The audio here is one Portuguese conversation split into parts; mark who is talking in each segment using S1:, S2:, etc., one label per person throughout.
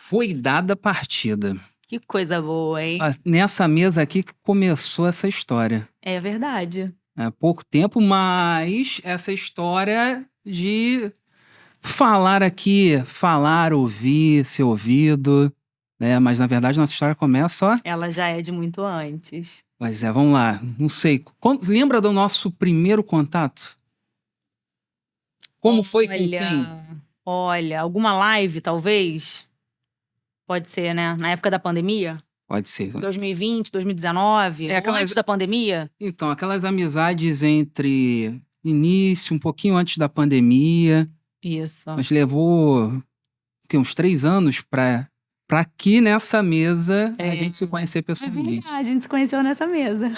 S1: Foi dada a partida.
S2: Que coisa boa, hein?
S1: Nessa mesa aqui que começou essa história.
S2: É verdade.
S1: Há pouco tempo, mas essa história de falar aqui, falar, ouvir, ser ouvido, né? Mas na verdade nossa história começa, ó.
S2: Ela já é de muito antes.
S1: Pois é, vamos lá. Não sei. Lembra do nosso primeiro contato? Como foi com quem?
S2: Olha, alguma live, talvez? Pode ser, né? Na época da pandemia?
S1: Pode ser.
S2: 2020, 2019?
S1: É,
S2: Ou antes da pandemia?
S1: Então, aquelas amizades entre início, um pouquinho antes da pandemia.
S2: Isso.
S1: Mas levou uns 3 anos pra aqui nessa mesa a gente se conhecer
S2: É
S1: pessoalmente.
S2: verdade, a gente se conheceu nessa mesa.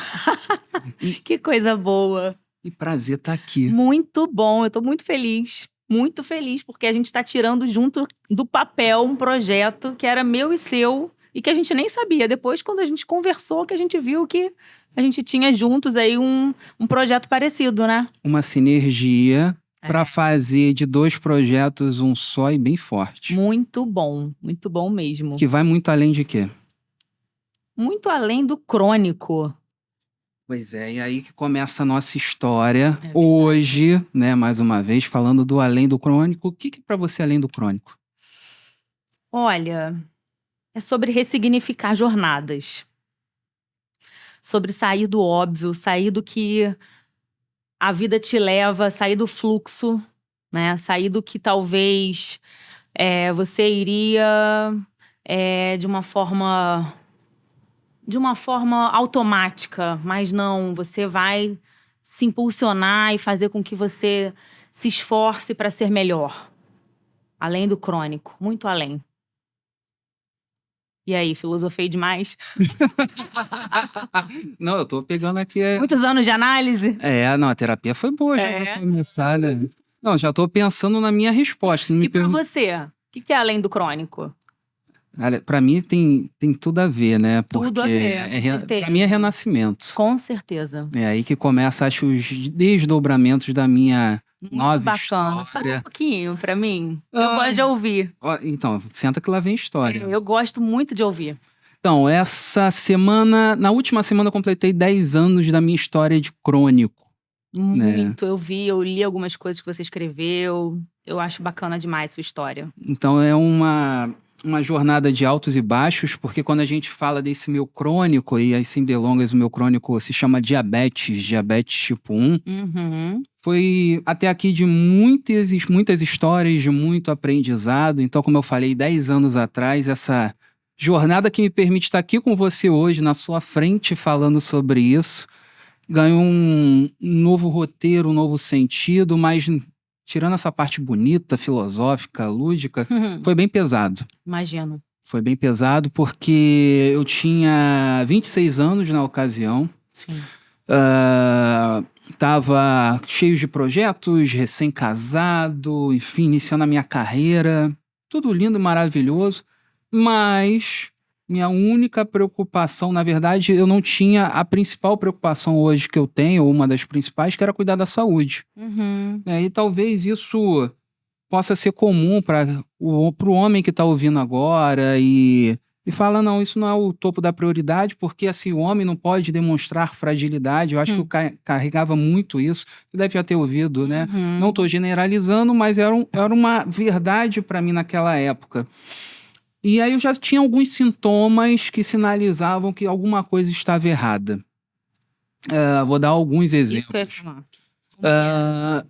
S2: Que coisa boa.
S1: E prazer estar aqui.
S2: Muito bom, eu tô muito feliz. Muito feliz, porque a gente tá tirando junto do papel um projeto que era meu e seu e que a gente nem sabia. Depois, quando a gente conversou, que a gente viu que a gente tinha juntos aí um projeto parecido, né?
S1: Uma sinergia para fazer de 2 projetos um só e bem forte.
S2: Muito bom mesmo.
S1: Que vai muito além de quê?
S2: Muito além do crônico.
S1: Pois é, e aí que começa a nossa história hoje, né, mais uma vez, falando do além do crônico. O que é para você além do crônico?
S2: Olha, é sobre ressignificar jornadas. Sobre sair do óbvio, sair do que a vida te leva, sair do fluxo, né? Sair do que talvez você iria de uma forma automática, mas não, você vai se impulsionar e fazer com que você se esforce para ser melhor. Além do crônico, muito além. E aí, filosofei demais?
S1: Não, eu tô pegando aqui...
S2: Muitos anos de análise?
S1: Não, a terapia foi boa já pra começar, né? Não, já tô pensando na minha resposta.
S2: E pra você, o que é além do crônico?
S1: Pra mim tem tudo a ver, né? Porque
S2: tudo a ver,
S1: pra mim é renascimento.
S2: Com certeza.
S1: É aí que começa, acho, os desdobramentos da minha nova história.
S2: Fala um pouquinho pra mim. Eu gosto de ouvir.
S1: Então, senta que lá vem história.
S2: Eu gosto muito de ouvir.
S1: Então, na última semana eu completei 10 anos da minha história de crônico.
S2: Muito, né? Eu li algumas coisas que você escreveu. Eu acho bacana demais sua história.
S1: Então, é uma jornada de altos e baixos, porque quando a gente fala desse meu crônico, e aí sem delongas, o meu crônico se chama diabetes tipo 1. Foi até aqui de muitas histórias, de muito aprendizado. Então, como eu falei 10 anos atrás, essa jornada que me permite estar aqui com você hoje, na sua frente, falando sobre isso, ganhou um novo roteiro, um novo sentido, mas tirando essa parte bonita, filosófica, lúdica, foi bem pesado.
S2: Imagino.
S1: Foi bem pesado porque eu tinha 26 anos na ocasião.
S2: Sim.
S1: Tava cheio de projetos, recém-casado, enfim, iniciando a minha carreira. Tudo lindo e maravilhoso. Mas minha única preocupação, na verdade, eu não tinha a principal preocupação hoje que eu tenho, ou uma das principais, que era cuidar da saúde. E talvez isso possa ser comum para o homem que está ouvindo agora e fala, não, isso não é o topo da prioridade, porque assim, o homem não pode demonstrar fragilidade. Eu acho que eu carregava muito isso. Você deve já ter ouvido, né? Não estou generalizando, mas era uma verdade para mim naquela época. E aí eu já tinha alguns sintomas que sinalizavam que alguma coisa estava errada. Vou dar alguns exemplos.
S2: Isso que eu ia falar.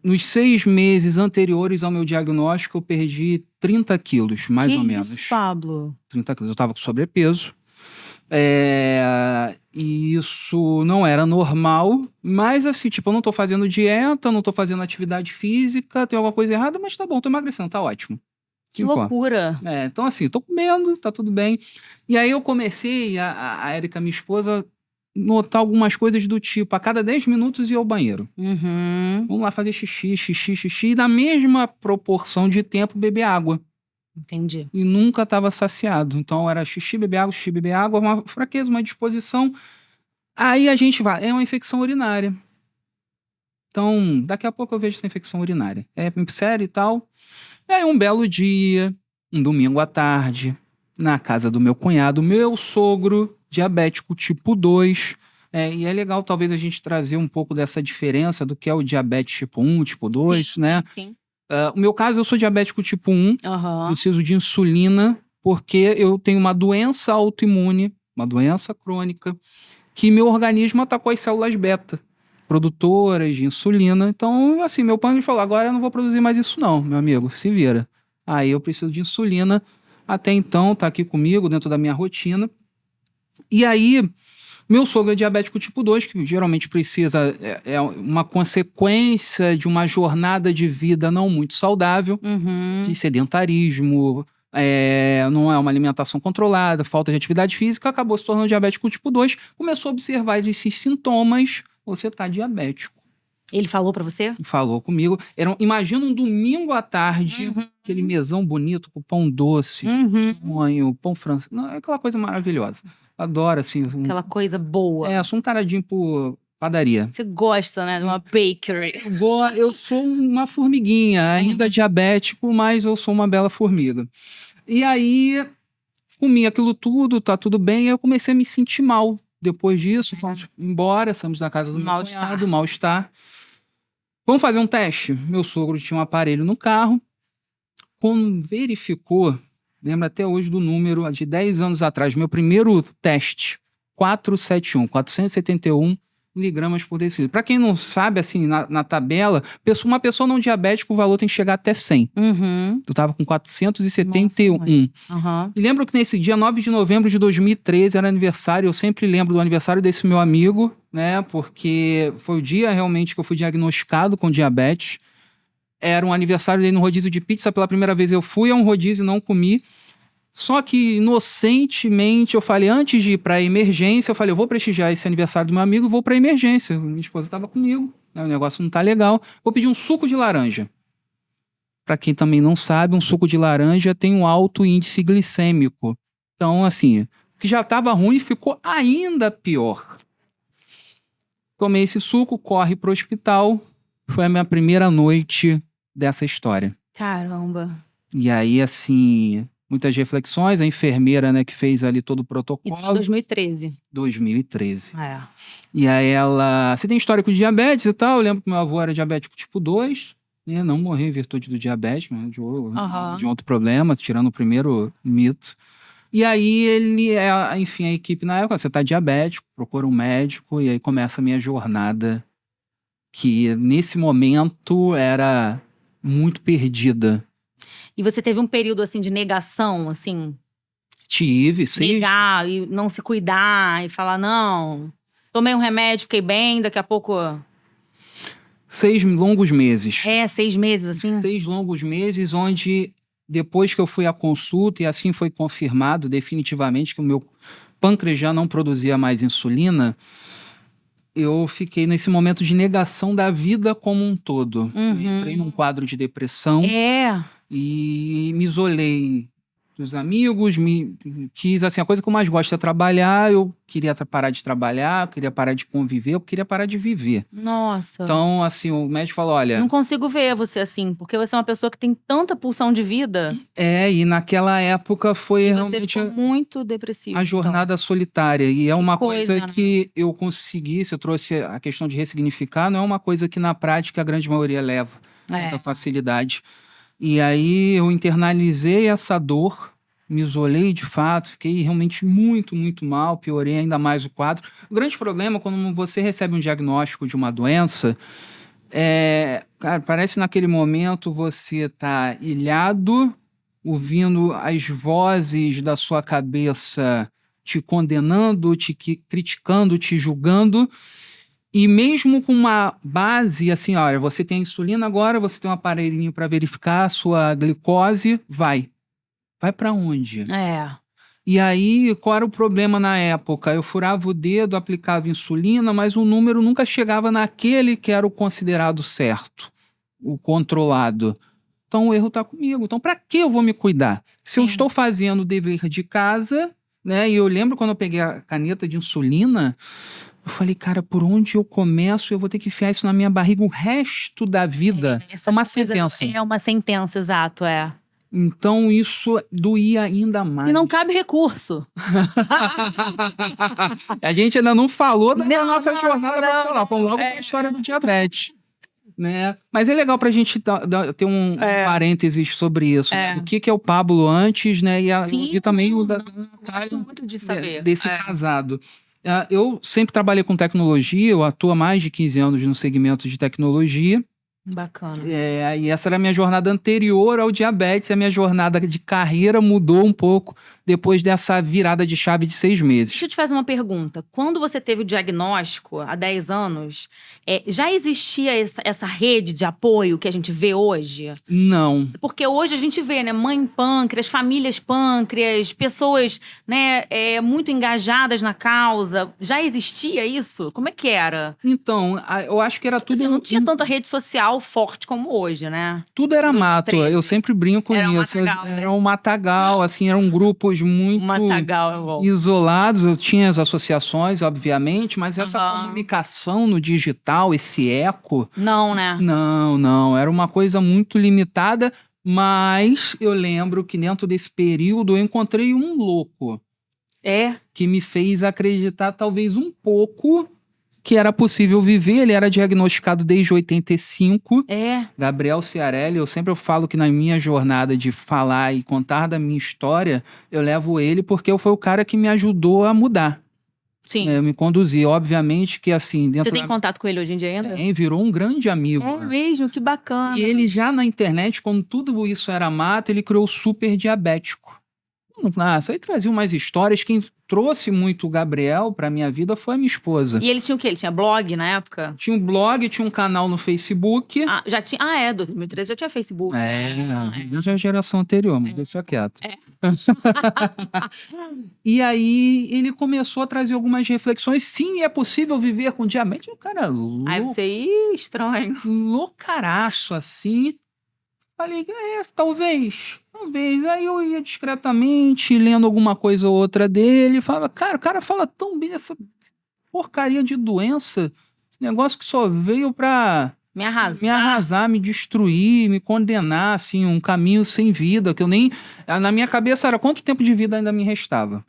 S1: Nos 6 meses anteriores ao meu diagnóstico, eu perdi 30 quilos, mais ou menos.
S2: Isso, Pablo?
S1: 30 quilos. Eu estava com sobrepeso. E isso não era normal, mas assim, tipo, eu não tô fazendo dieta, não tô fazendo atividade física, tem alguma coisa errada, mas tá bom, tô emagrecendo, tá ótimo.
S2: Que loucura.
S1: Então assim, tô comendo, tá tudo bem. E aí eu comecei, a Érica, minha esposa, notar algumas coisas do tipo, a cada 10 minutos ir ao banheiro. Vamos lá fazer xixi, e na mesma proporção de tempo beber água.
S2: Entendi.
S1: E nunca estava saciado. Então era xixi, beber água, uma fraqueza, uma disposição. Aí a gente vai, é uma infecção urinária. Então, daqui a pouco eu vejo essa infecção urinária. É sério e tal. E aí um belo dia, um domingo à tarde, na casa do meu cunhado, meu sogro, diabético tipo 2. E é legal talvez a gente trazer um pouco dessa diferença do que é o diabetes tipo 1, tipo 2, né?
S2: Sim.
S1: O meu caso, eu sou diabético tipo 1,
S2: Aham.
S1: preciso de insulina, porque eu tenho uma doença autoimune, uma doença crônica, que meu organismo atacou as células beta, produtoras de insulina. Então, assim, meu pai me falou, agora eu não vou produzir mais isso não, meu amigo, se vira. Aí eu preciso de insulina, até então tá aqui comigo, dentro da minha rotina. E aí, meu sogro é diabético tipo 2, que geralmente precisa, é uma consequência de uma jornada de vida não muito saudável,
S2: Uhum.
S1: de sedentarismo, não é uma alimentação controlada, falta de atividade física, acabou se tornando diabético tipo 2, começou a observar esses sintomas, você tá diabético.
S2: Ele falou pra você?
S1: Falou comigo. Imagina um domingo à tarde, aquele mesão bonito com pão doce, sonho, pão francês. Não, é aquela coisa maravilhosa. Adoro, assim.
S2: Aquela coisa boa.
S1: Sou um taradinho por padaria.
S2: Você gosta, né, de uma bakery.
S1: Eu sou uma formiguinha, ainda diabético, mas eu sou uma bela formiga. E aí, comi aquilo tudo, tá tudo bem, eu comecei a me sentir mal. Depois disso, fomos embora, saímos da casa do meu cunhado, mal-estar. Vamos fazer um teste? Meu sogro tinha um aparelho no carro. Quando verificou, lembro até hoje do número, de 10 anos atrás, meu primeiro teste, 471 miligramas por decilitro. Para quem não sabe, assim, na tabela, uma pessoa não diabética, o valor tem que chegar até 100. Tu tava com 471. E lembro que nesse dia, 9 de novembro de 2013, era aniversário. Eu sempre lembro do aniversário desse meu amigo, né? Porque foi o dia realmente que eu fui diagnosticado com diabetes. Era um aniversário dele no rodízio de pizza. Pela primeira vez eu fui a um rodízio e não comi. Só que, inocentemente, eu falei, antes de ir pra emergência, eu falei, eu vou prestigiar esse aniversário do meu amigo e vou pra emergência. Minha esposa estava comigo, né? O negócio não tá legal. Vou pedir um suco de laranja. Pra quem também não sabe, um suco de laranja tem um alto índice glicêmico. Então, assim, o que já tava ruim ficou ainda pior. Tomei esse suco, corre pro hospital. Foi a minha primeira noite dessa história.
S2: Caramba.
S1: E aí, assim, muitas reflexões. A enfermeira, né, que fez ali todo o protocolo.
S2: Isso em 2013.
S1: 2013. E aí você tem histórico de diabetes e tal. Eu lembro que meu avô era diabético tipo 2. Né? Não morreu em virtude do diabetes, mas de outro problema, tirando o primeiro mito. E aí enfim, a equipe na época, você tá diabético, procura um médico. E aí começa a minha jornada, que nesse momento era muito perdida.
S2: E você teve um período, assim, de negação, assim?
S1: Tive, sim.
S2: Negar e não se cuidar e falar, não, tomei um remédio, fiquei bem, daqui a pouco...
S1: 6 longos meses.
S2: 6 meses, assim?
S1: 6 longos meses, onde depois que eu fui à consulta, e assim foi confirmado definitivamente que o meu pâncreas já não produzia mais insulina, eu fiquei nesse momento de negação da vida como um todo. Eu entrei num quadro de depressão. E me isolei dos amigos, quis, assim, a coisa que eu mais gosto é trabalhar. Eu queria parar de trabalhar, eu queria parar de conviver, eu queria parar de viver.
S2: Nossa.
S1: Então, assim, o médico falou, olha...
S2: Não consigo ver você assim, porque você é uma pessoa que tem tanta pulsão de vida.
S1: E naquela época foi
S2: você ficou muito depressivo.
S1: A jornada solitária. E é uma coisa
S2: né?
S1: que eu consegui, se eu trouxe a questão de ressignificar, não é uma coisa que na prática a grande maioria leva tanta facilidade. E aí eu internalizei essa dor, me isolei de fato, fiquei realmente muito, muito mal, piorei ainda mais o quadro. O grande problema, quando você recebe um diagnóstico de uma doença, cara, parece naquele momento você tá ilhado, ouvindo as vozes da sua cabeça te condenando, te criticando, te julgando. E mesmo com uma base assim, olha, você tem insulina agora, você tem um aparelhinho para verificar a sua glicose, vai para onde? E aí, qual era o problema na época? Eu furava o dedo, aplicava insulina, mas o número nunca chegava naquele que era o considerado certo, o controlado. Então o erro está comigo. Então para que eu vou me cuidar? Se eu estou fazendo o dever de casa, né? E eu lembro quando eu peguei a caneta de insulina, eu falei, cara, por onde eu começo? Eu vou ter que enfiar isso na minha barriga o resto da vida. É uma sentença.
S2: É uma sentença, exato,
S1: Então isso doía ainda mais.
S2: E não cabe recurso.
S1: A gente ainda não falou da
S2: Não,
S1: nossa
S2: não,
S1: jornada
S2: não.
S1: profissional, falamos logo com a história do diabetes. Né? Mas é legal pra gente ter um parênteses sobre isso, né? Do que é o Pablo antes, né? E
S2: Sim,
S1: vi também o da
S2: gosto
S1: Natália
S2: muito de saber.
S1: desse casado. Eu sempre trabalhei com tecnologia, eu atuo há mais de 15 anos no segmento de tecnologia.
S2: Bacana.
S1: E essa era a minha jornada anterior ao diabetes. A minha jornada de carreira mudou um pouco depois dessa virada de chave de 6 meses.
S2: Deixa eu te fazer uma pergunta. Quando você teve o diagnóstico, há 10 anos, já existia essa rede de apoio que a gente vê hoje?
S1: Não.
S2: Porque hoje a gente vê, né, mãe pâncreas, famílias pâncreas, pessoas, né, muito engajadas na causa. Já existia isso? Como é que era?
S1: Então, eu acho que era tudo...
S2: Assim, não tinha tanta rede social forte como hoje, né?
S1: Tudo era mato.
S2: 2013.
S1: Eu sempre brinco
S2: Era um
S1: nisso.
S2: matagal, né?
S1: Era um matagal, assim, eram grupos muito
S2: Matagal é bom.
S1: isolados. Eu tinha as associações, obviamente, mas essa
S2: Aham.
S1: comunicação no digital, esse eco...
S2: Não, né?
S1: Não. Era uma coisa muito limitada, mas eu lembro que dentro desse período eu encontrei um louco que me fez acreditar talvez um pouco que era possível viver. Ele era diagnosticado desde 85. Gabriel Ciarelli. Eu sempre falo que na minha jornada de falar e contar da minha história, eu levo ele porque foi o cara que me ajudou a mudar.
S2: Sim.
S1: Eu me conduzi. Obviamente que assim...
S2: Você tem contato com ele hoje em dia ainda?
S1: Virou um grande amigo.
S2: É mesmo? Que bacana.
S1: E ele já na internet, quando tudo isso era mato, ele criou o Super Diabético. Isso aí trazia umas histórias. Quem trouxe muito o Gabriel pra minha vida foi a minha esposa.
S2: E ele tinha o quê? Ele tinha blog na época?
S1: Tinha um blog, tinha um canal no Facebook.
S2: Já tinha. 2013 já tinha Facebook.
S1: Já é a geração anterior, mas deixa quieto. E aí ele começou a trazer algumas reflexões. Sim, é possível viver com diabetes. O cara
S2: Aí você, estranho.
S1: Loucaraço, assim. Falei, talvez. Aí eu ia discretamente, lendo alguma coisa ou outra dele, falava, cara, o cara fala tão bem dessa porcaria de doença, esse negócio que só veio pra
S2: me
S1: arrasar, me destruir, me condenar, assim, um caminho sem vida, que eu nem... Na minha cabeça era quanto tempo de vida ainda me restava.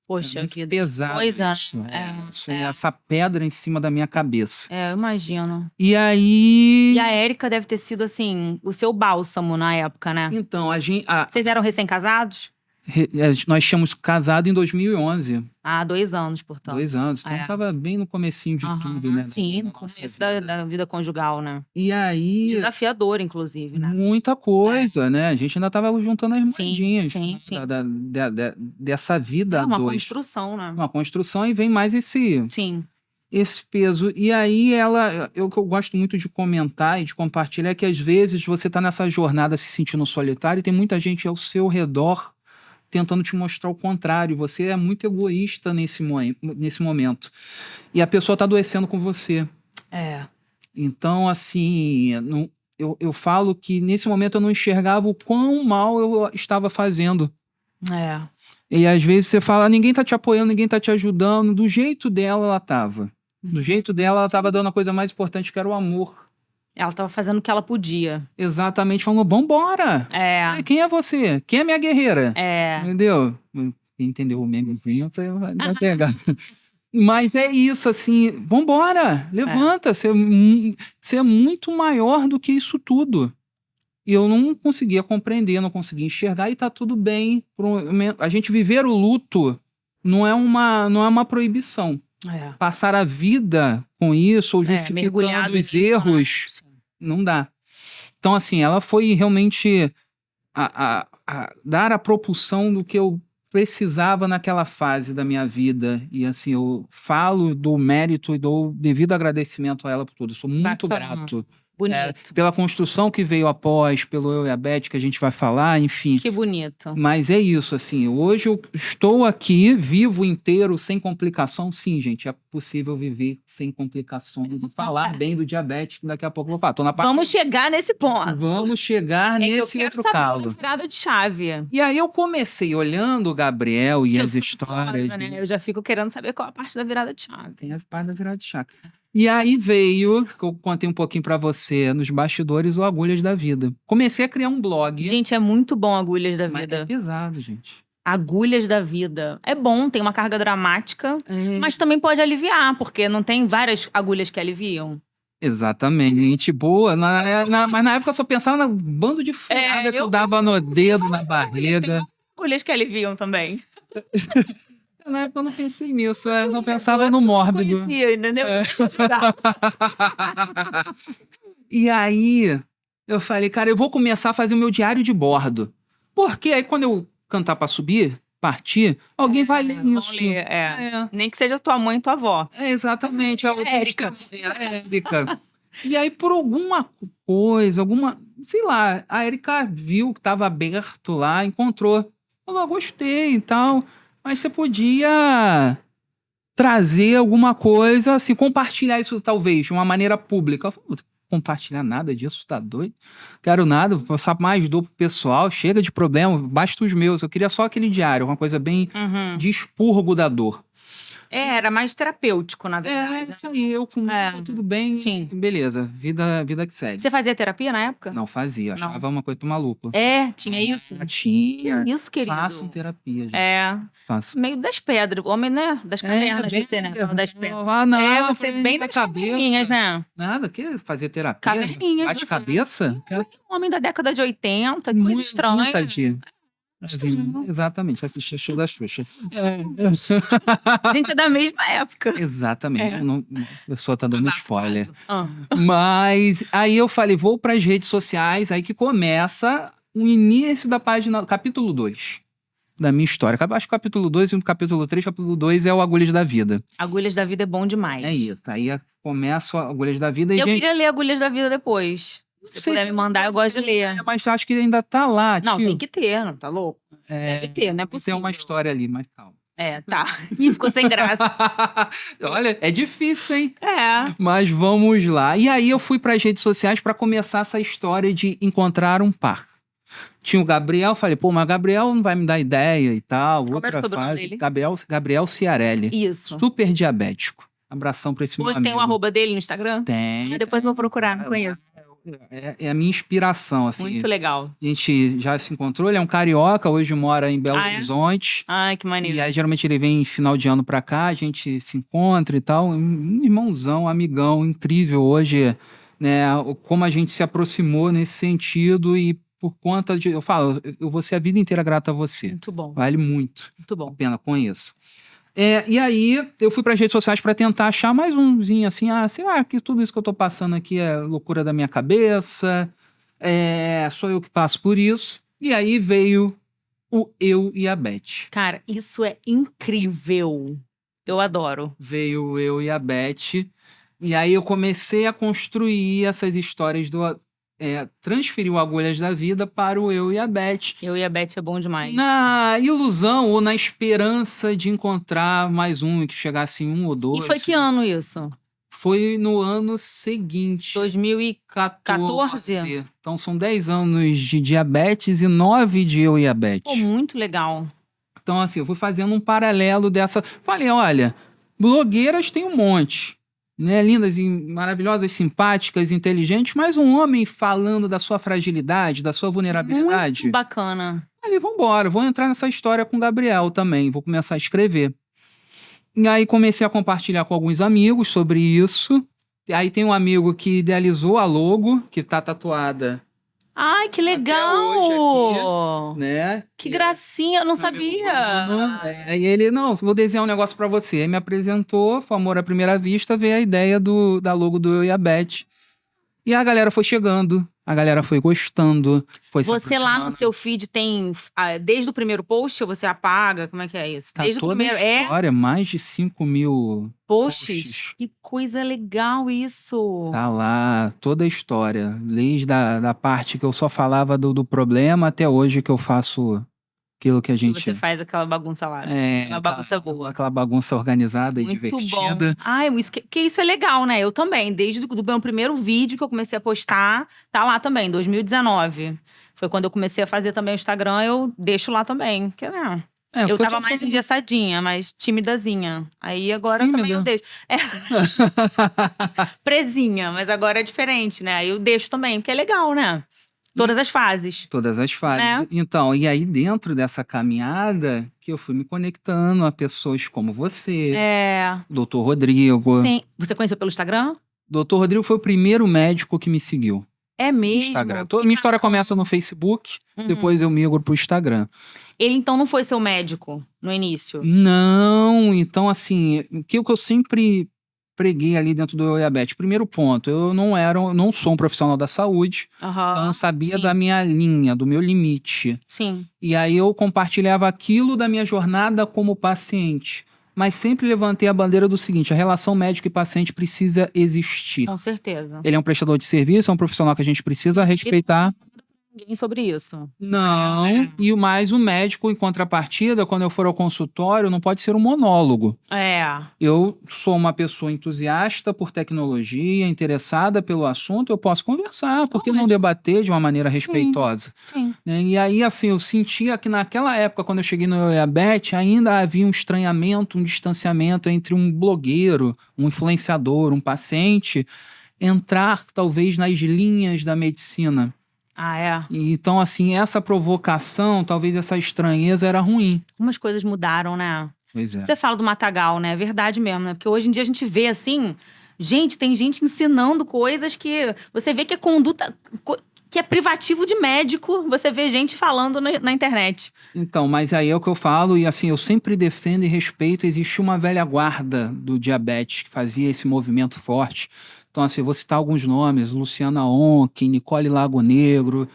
S2: Poxa vida.
S1: Pesado isso. Essa pedra em cima da minha cabeça.
S2: Eu imagino.
S1: E aí...
S2: E a Érica deve ter sido, assim, o seu bálsamo na época, né?
S1: Então,
S2: Vocês eram recém-casados?
S1: Nós tínhamos casado em 2011.
S2: 2 anos, portanto.
S1: 2 anos. Então, tava bem no comecinho de tudo, né?
S2: Sim, no começo da vida conjugal, né?
S1: E aí...
S2: Desafiador, inclusive, né?
S1: Muita coisa, né? A gente ainda tava juntando as moedinhas.
S2: Sim.
S1: Dessa vida
S2: uma construção, né?
S1: Uma construção, e vem mais esse peso. E aí o que eu gosto muito de comentar e de compartilhar é que às vezes você tá nessa jornada se sentindo solitário e tem muita gente ao seu redor tentando te mostrar o contrário. Você é muito egoísta nesse momento. E a pessoa tá adoecendo com você. Então, assim, eu falo que nesse momento eu não enxergava o quão mal eu estava fazendo. E às vezes você fala, ninguém tá te apoiando, ninguém tá te ajudando. Do jeito dela, ela tava. Do jeito dela, ela tava dando a coisa mais importante, que era o amor.
S2: Ela tava fazendo o que ela podia.
S1: Exatamente, falando, vambora! Quem é você? Quem é minha guerreira? Entendeu? Quem entendeu o memezinho, você vai pegar. Mas é isso, assim, vambora! Levanta! Você é muito maior do que isso tudo. E eu não conseguia compreender, não conseguia enxergar, e tá tudo bem. A gente viver o luto não é uma proibição. Passar a vida com isso, ou justificando os erros, não dá. Então, assim, ela foi realmente a dar a propulsão do que eu precisava naquela fase da minha vida. E, assim, eu falo, dou mérito e dou devido agradecimento a ela por tudo. Eu sou muito grato.
S2: Bonito.
S1: Pela construção que veio após, pelo Eu e a Beth, que a gente vai falar, enfim.
S2: Que bonito.
S1: Mas é isso, assim, hoje eu estou aqui, vivo inteiro, sem complicação. Sim, gente, é possível viver sem complicações e falar bem do diabetes, que daqui a pouco eu vou falar. Tô na parte...
S2: Vamos chegar nesse ponto.
S1: Vamos chegar nesse outro calo.
S2: Eu virada de chave.
S1: E aí eu comecei olhando o Gabriel e as histórias.
S2: Curiosa, né? Eu já fico querendo saber qual a parte da virada de chave.
S1: Tem a parte da virada de chave. E aí veio, que eu contei um pouquinho pra você, nos bastidores, o Agulhas da Vida. Comecei a criar um blog.
S2: Gente, é muito bom Agulhas da
S1: Mas é
S2: Vida.
S1: pesado, gente.
S2: Agulhas da Vida. É bom, tem uma carga dramática,
S1: É,
S2: mas também pode aliviar, porque não tem várias agulhas que aliviam.
S1: exatamente. Gente boa. Mas na época eu só pensava no bando de furada que eu dava no dedo, na barriga.
S2: Agulhas que aliviam também.
S1: Na época eu não pensei nisso, eu não pensava no mórbido.
S2: Conhecia, entendeu?
S1: E aí, eu falei, cara, eu vou começar a fazer o meu diário de bordo. Porque aí quando eu cantar pra subir, partir, alguém vai ler
S2: Vão
S1: isso.
S2: ler, Nem que seja tua mãe e tua avó.
S1: Exatamente.
S2: A Érica.
S1: A Érica. E aí, por alguma coisa, sei lá, a Érica viu que tava aberto lá, encontrou. Falou, gostei e tal, mas você podia trazer alguma coisa, assim, compartilhar isso talvez de uma maneira pública. Eu falei, não vou compartilhar nada disso, tá doido? Quero nada, vou passar mais dor pro pessoal, chega de problema, basta os meus. Eu queria só aquele diário, uma coisa bem de expurgo da dor.
S2: Era mais terapêutico, na verdade.
S1: Isso aí, eu com tá tudo bem,
S2: Sim.
S1: beleza, vida que segue.
S2: Você fazia terapia na época?
S1: Não fazia, achava uma coisa pro maluco.
S2: Tinha isso?
S1: Tinha.
S2: Isso, querido.
S1: Façam terapia, gente. Façam.
S2: Meio das pedras, homem, né? Das cavernas,
S1: bem-
S2: você, né? Fala das pedras.
S1: Ah, não,
S2: Você
S1: foi
S2: bem
S1: da
S2: das
S1: cabeça.
S2: caverninhas, né?
S1: Nada, que fazer terapia?
S2: Caverninhas,
S1: Bate
S2: você.
S1: cabeça?
S2: Homem da década de 80, coisa estranha.
S1: Vintage.
S2: Estranho.
S1: Exatamente, vai assistir show das Xuxa.
S2: A gente é da mesma época.
S1: Exatamente, a pessoa tá dando spoiler.
S2: Ah.
S1: Mas aí eu falei, vou pras redes sociais, aí que começa o início da página, capítulo 2 da minha história. Acho que o capítulo 2 e o capítulo 3, capítulo 2 é o Agulhas da Vida.
S2: Agulhas da Vida é bom demais.
S1: É isso, aí começa o Agulhas da Vida e,
S2: Eu
S1: gente,
S2: queria ler Agulhas da Vida depois. Se puder me mandar, eu gosto de ler.
S1: mas acho que ainda tá lá,
S2: Não,
S1: tio.
S2: tem que ter, não tá louco? Deve ter, não é possível.
S1: Tem uma história ali, mas calma.
S2: Tá. Ih, ficou sem graça.
S1: Olha, é difícil, hein? Mas vamos lá. E aí eu fui para as redes sociais para começar essa história de encontrar um par. Tinha o Gabriel, falei, pô, mas o Gabriel não vai me dar ideia e tal.
S2: Como
S1: outra
S2: era o sobrenome
S1: fase.
S2: dele?
S1: Gabriel Ciarelli.
S2: Isso.
S1: Super diabético. Abração pra esse meu
S2: Hoje
S1: amigo.
S2: tem o arroba dele no Instagram?
S1: Tem.
S2: Depois eu vou procurar, não conheço.
S1: É a minha inspiração, assim.
S2: Muito legal.
S1: A gente já se encontrou, ele é um carioca, hoje mora em Belo
S2: Ah, é?
S1: Horizonte.
S2: Ai, que maneiro.
S1: E aí, geralmente, ele vem em final de ano pra cá, a gente se encontra e tal. Um irmãozão, amigão, incrível hoje, né? Como a gente se aproximou nesse sentido e por conta de... Eu falo, eu vou ser a vida inteira grata a você.
S2: Muito bom.
S1: Vale muito
S2: Muito
S1: a
S2: bom.
S1: pena com isso. E aí, eu fui para as redes sociais para tentar achar mais umzinho assim, será que tudo isso que eu tô passando aqui é loucura da minha cabeça? Sou eu que passo por isso. E aí veio o Eu e a Beth.
S2: Cara, isso é incrível. Eu adoro.
S1: Veio o Eu e a Beth. E aí eu comecei a construir essas histórias transferir o Agulhas da Vida para o Eu e a Beth.
S2: Eu e a Beth é bom demais.
S1: Na ilusão ou na esperança de encontrar mais um e que chegasse em um ou dois.
S2: E foi que ano isso?
S1: Foi no ano seguinte.
S2: 2014?
S1: Então são 10 anos de diabetes e 9 de Eu e a Beth.
S2: Pô, muito legal.
S1: Então, assim, eu fui fazendo um paralelo dessa. Falei, olha, blogueiras tem um monte, né? Lindas, maravilhosas, simpáticas, inteligentes, mas um homem falando da sua fragilidade, da sua vulnerabilidade.
S2: Muito bacana.
S1: Falei, vambora, vou entrar nessa história com o Gabriel também, vou começar a escrever. E aí comecei a compartilhar com alguns amigos sobre isso. E aí tem um amigo que idealizou a logo, que tá tatuada.
S2: Ai, que legal!
S1: Hoje aqui, né?
S2: Que gracinha, eu não sabia.
S1: E ele, não, vou desenhar um negócio pra você. Aí me apresentou, foi amor à primeira vista, veio a ideia da logo do Eu e a Beth. E a galera foi chegando, a galera foi gostando, foi se
S2: Você lá no
S1: aproximando.
S2: seu feed tem desde o primeiro post ou você apaga? Como é que é isso?
S1: Tá
S2: Desde o
S1: toda
S2: primeiro.
S1: a história, mais de 5.000
S2: Posts? Que coisa legal isso.
S1: Tá lá toda a história, desde da parte que eu só falava do problema até hoje que eu faço aquilo que a gente...
S2: Você faz aquela bagunça lá. Uma bagunça boa.
S1: Aquela bagunça organizada e
S2: Muito
S1: divertida.
S2: bom. Ai, isso é legal, né? Eu também. Desde o meu primeiro vídeo que eu comecei a postar, tá lá também, 2019. Foi quando eu comecei a fazer também o Instagram, eu deixo lá também. Porque, né?
S1: É,
S2: Eu
S1: porque eu
S2: tava
S1: tinha
S2: mais
S1: fome.
S2: engessadinha, mais timidazinha. Aí agora eu também eu
S1: Tímida.
S2: deixo. É, presinha, mas agora é diferente, né? Aí eu deixo também, porque é legal, né? Todas as fases,
S1: Todas as fases.
S2: né?
S1: Então, e aí dentro dessa caminhada que eu fui me conectando a pessoas como você,
S2: É.
S1: Doutor Rodrigo.
S2: Sim. Você conheceu pelo Instagram?
S1: Doutor Rodrigo foi o primeiro médico que me seguiu
S2: É
S1: no Instagram.
S2: mesmo? Que
S1: Minha história
S2: bacana.
S1: começa no Facebook,
S2: Uhum.
S1: depois eu migro pro Instagram.
S2: Ele então não foi seu médico no início?
S1: Não, então assim, o que eu sempre preguei ali dentro do Euiabete. Primeiro ponto, eu não sou um profissional da saúde, então eu não
S2: Aham.
S1: sabia da
S2: Sim,
S1: minha linha, do meu limite.
S2: sim,
S1: E aí eu compartilhava aquilo da minha jornada como paciente. Mas sempre levantei a bandeira do seguinte: a relação médico e paciente precisa existir.
S2: com certeza.
S1: Ele é um prestador de serviço, é um profissional que a gente precisa respeitar.
S2: Ninguém sobre isso.
S1: Não, e mais o médico, em contrapartida, quando eu for ao consultório, não pode ser um monólogo.
S2: É.
S1: Eu sou uma pessoa entusiasta por tecnologia, interessada pelo assunto, eu posso conversar, por que não debater de uma maneira respeitosa?
S2: Sim.
S1: Né? E aí, assim, eu sentia que naquela época, quando eu cheguei no Euiabete, ainda havia um estranhamento, um distanciamento entre um blogueiro, um influenciador, um paciente, entrar talvez nas linhas da medicina.
S2: Ah, é.
S1: Então, assim, essa provocação, talvez essa estranheza era ruim.
S2: Algumas coisas mudaram, né?
S1: Pois é.
S2: Você fala do matagal, né? É verdade mesmo, né? Porque hoje em dia a gente vê assim, gente, tem gente ensinando coisas que você vê que é conduta, que é privativo de médico, você vê gente falando na internet.
S1: Então, mas aí é o que eu falo, e assim, eu sempre defendo e respeito. Existe uma velha guarda do diabetes que fazia esse movimento forte. Então, assim, eu vou citar alguns nomes: Luciana Oncken, Nicole Lago Negro,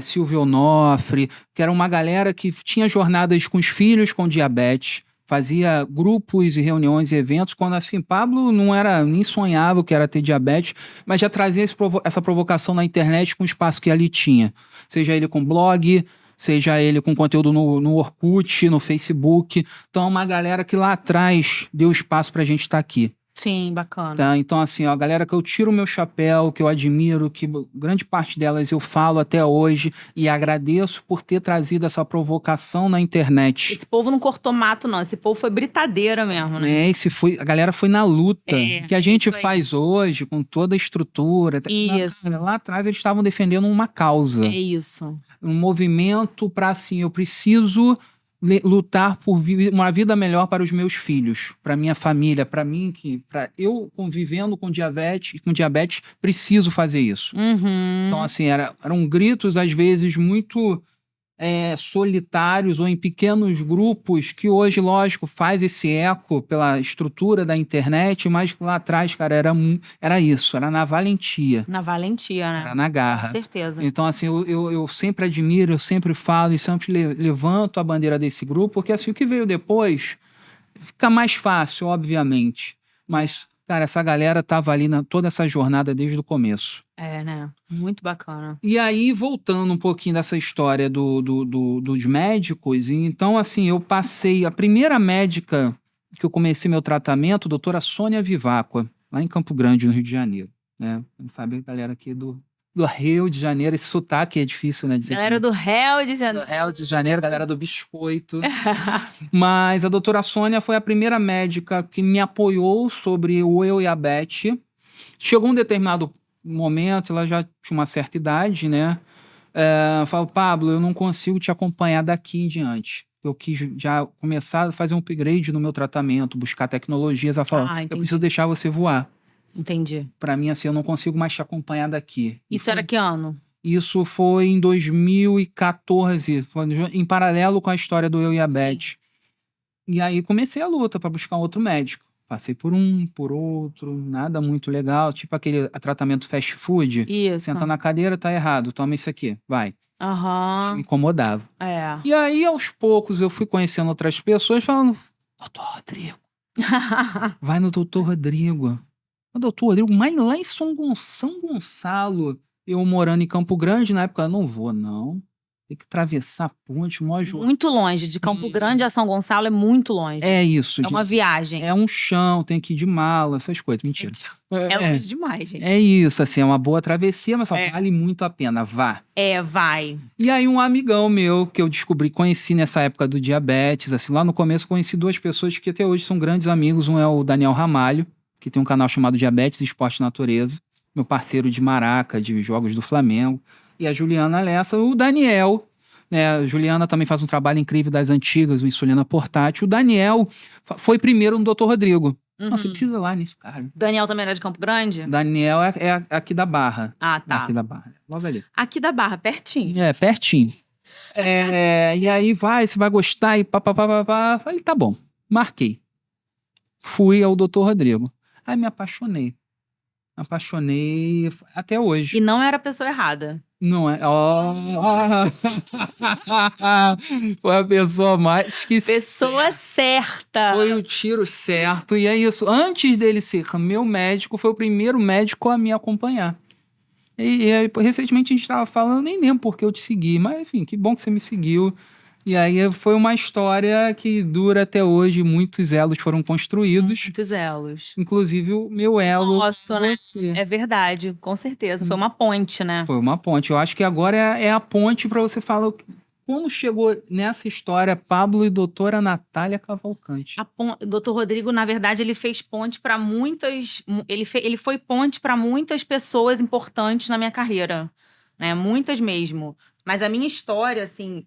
S1: Silvio Onofre, que era uma galera que tinha jornadas com os filhos com diabetes, fazia grupos e reuniões e eventos, quando assim, Pablo não era, nem sonhava o que era ter diabetes, mas já trazia essa provocação na internet com o espaço que ali tinha. Seja ele com blog, seja ele com conteúdo no Orkut, no Facebook. Então, é uma galera que lá atrás deu espaço pra gente estar aqui.
S2: Sim, bacana.
S1: Tá? Então, assim, ó, a galera que eu tiro o meu chapéu, que eu admiro, que grande parte delas eu falo até hoje e agradeço por ter trazido essa provocação na internet.
S2: Esse povo não cortou mato, não. Esse povo foi britadeira mesmo, né?
S1: A galera foi na luta. Que a gente
S2: isso aí.
S1: faz hoje com toda a estrutura.
S2: Isso.
S1: Cara, lá atrás eles estavam defendendo uma causa.
S2: É isso.
S1: Um movimento para assim, eu preciso lutar por uma vida melhor para os meus filhos, para minha família, para mim, para eu convivendo com diabetes, preciso fazer isso.
S2: Uhum.
S1: Então, assim, eram gritos, às vezes, muito solitários ou em pequenos grupos, que hoje, lógico, faz esse eco pela estrutura da internet, mas lá atrás, cara, era isso, era na valentia.
S2: Na valentia, né?
S1: Era na garra.
S2: Com certeza.
S1: Então, assim, eu sempre admiro, eu sempre falo e sempre levanto a bandeira desse grupo, porque assim, o que veio depois fica mais fácil, obviamente. Mas, cara, essa galera tava ali toda essa jornada desde o começo.
S2: É, né? Muito bacana.
S1: E aí, voltando um pouquinho dessa história dos médicos, então, assim, eu passei. A primeira médica que eu comecei meu tratamento, a doutora Sônia Vivacqua, lá em Campo Grande, no Rio de Janeiro. Né? Sabe, galera aqui do Rio de Janeiro, esse sotaque é difícil, né? Dizer
S2: Galera do Rio de Janeiro.
S1: do Rio de Janeiro, galera do biscoito. Mas a doutora Sônia foi a primeira médica que me apoiou sobre o Euiabete. Chegou um determinado momento, ela já tinha uma certa idade, né? Falou, Pablo, eu não consigo te acompanhar daqui em diante. Eu quis já começar a fazer um upgrade no meu tratamento, buscar tecnologias. Ela falou, eu preciso deixar você voar.
S2: Entendi.
S1: Para mim, assim, eu não consigo mais te acompanhar daqui.
S2: Isso era que ano?
S1: Isso foi em 2014, foi em paralelo com a história do Euiabete. E aí comecei a luta para buscar um outro médico. Passei por um, por outro, nada muito legal. Tipo aquele tratamento fast food.
S2: Isso.
S1: Senta na cadeira, tá errado. Toma isso aqui, vai.
S2: Aham.
S1: Me incomodava.
S2: É.
S1: E aí, aos poucos, eu fui conhecendo outras pessoas falando, doutor Rodrigo, vai no doutor Rodrigo. O doutor Rodrigo, mas lá em São Gonçalo, eu morando em Campo Grande, na época, não vou, não. Tem que atravessar a ponte, mó
S2: Muito longe. De Campo Grande a São Gonçalo é muito longe.
S1: É isso.
S2: É uma viagem.
S1: É um chão, tem que ir de mala, essas coisas. Mentira.
S2: É longe demais, gente.
S1: É isso, assim, é uma boa travessia, mas só vale muito a pena, vá.
S2: Vai.
S1: E aí um amigão meu que eu conheci nessa época do diabetes, assim, lá no começo conheci duas pessoas que até hoje são grandes amigos. Um é o Daniel Ramalho, que tem um canal chamado Diabetes Esporte Natureza, meu parceiro de maraca, de jogos do Flamengo, e a Juliana Lessa, o Daniel, né? A Juliana também faz um trabalho incrível das antigas, o Insulina Portátil. O Daniel foi primeiro no Dr. Rodrigo. Nossa, você precisa ir lá nesse cara.
S2: Daniel também era de Campo Grande?
S1: Daniel é aqui da Barra.
S2: Ah, tá.
S1: Aqui da Barra, logo ali.
S2: Aqui da Barra, pertinho.
S1: É, pertinho. E aí você vai gostar e pá. Falei, tá bom, marquei. Fui ao Dr. Rodrigo. Aí me apaixonei até hoje.
S2: E não era a pessoa errada.
S1: Não é? Foi a pessoa mais que...
S2: Pessoa certa.
S1: Foi o tiro certo. E é isso. Antes dele ser meu médico, foi o primeiro médico a me acompanhar. E aí, recentemente a gente estava falando, nem lembro porque eu te segui. Mas, enfim, que bom que você me seguiu. E aí foi uma história que dura até hoje. Muitos elos foram construídos.
S2: Muitos elos.
S1: Inclusive o meu elo.
S2: Nossa, né? É verdade, com certeza. Foi uma ponte, né?
S1: Foi uma ponte. Eu acho que agora é a ponte para você falar como chegou nessa história Pablo e doutora Natália Cavalcante.
S2: O doutor Rodrigo, na verdade, ele fez ponte para muitas... Ele foi ponte para muitas pessoas importantes na minha carreira, né? Muitas mesmo. Mas a minha história, assim,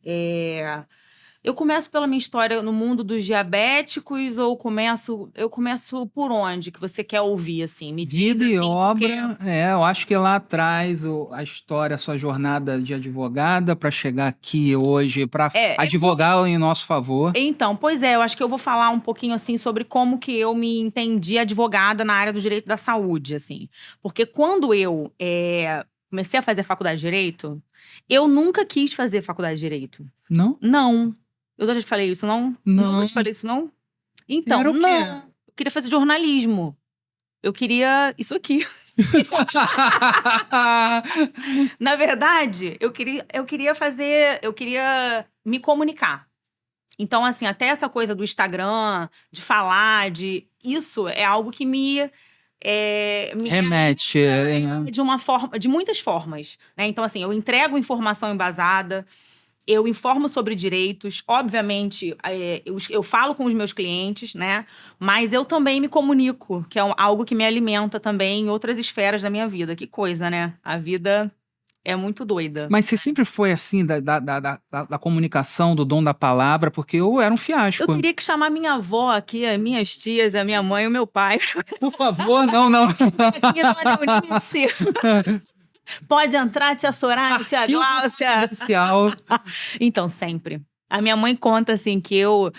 S2: eu começo pela minha história no mundo dos diabéticos ou eu começo por onde que você quer ouvir, assim? Me diz,
S1: Vida e
S2: assim,
S1: obra,
S2: porque...
S1: eu acho que lá atrás a história, a sua jornada de advogada para chegar aqui hoje, para advogar em nosso favor.
S2: Então, pois eu acho que eu vou falar um pouquinho, assim, sobre como que eu me entendi advogada na área do direito da saúde, assim. Porque quando eu comecei a fazer faculdade de Direito, eu nunca quis fazer faculdade de Direito.
S1: Não?
S2: Não. Eu já te falei isso, não?
S1: Não.
S2: Nunca te falei isso, não? Então,
S1: Era o quê?
S2: não. Eu queria fazer jornalismo. Eu queria isso aqui. Na verdade, eu queria me comunicar. Então, assim, até essa coisa do Instagram, de falar, isso é algo que me
S1: remete
S2: de muitas formas, né? Então, assim, eu entrego informação embasada, eu informo sobre direitos, obviamente, eu falo com os meus clientes, né? Mas eu também me comunico, que é algo que me alimenta também em outras esferas da minha vida. Que coisa, né? A vida é muito doida.
S1: Mas você sempre foi assim, da comunicação, do dom da palavra, porque eu era um fiasco.
S2: Eu teria que chamar minha avó aqui, as minhas tias, a minha mãe e o meu pai.
S1: Por favor, não.
S2: Aqui no Eunice. Pode entrar, tia Soraya, tia Gláucia. Então, sempre. A minha mãe conta, assim, que eu...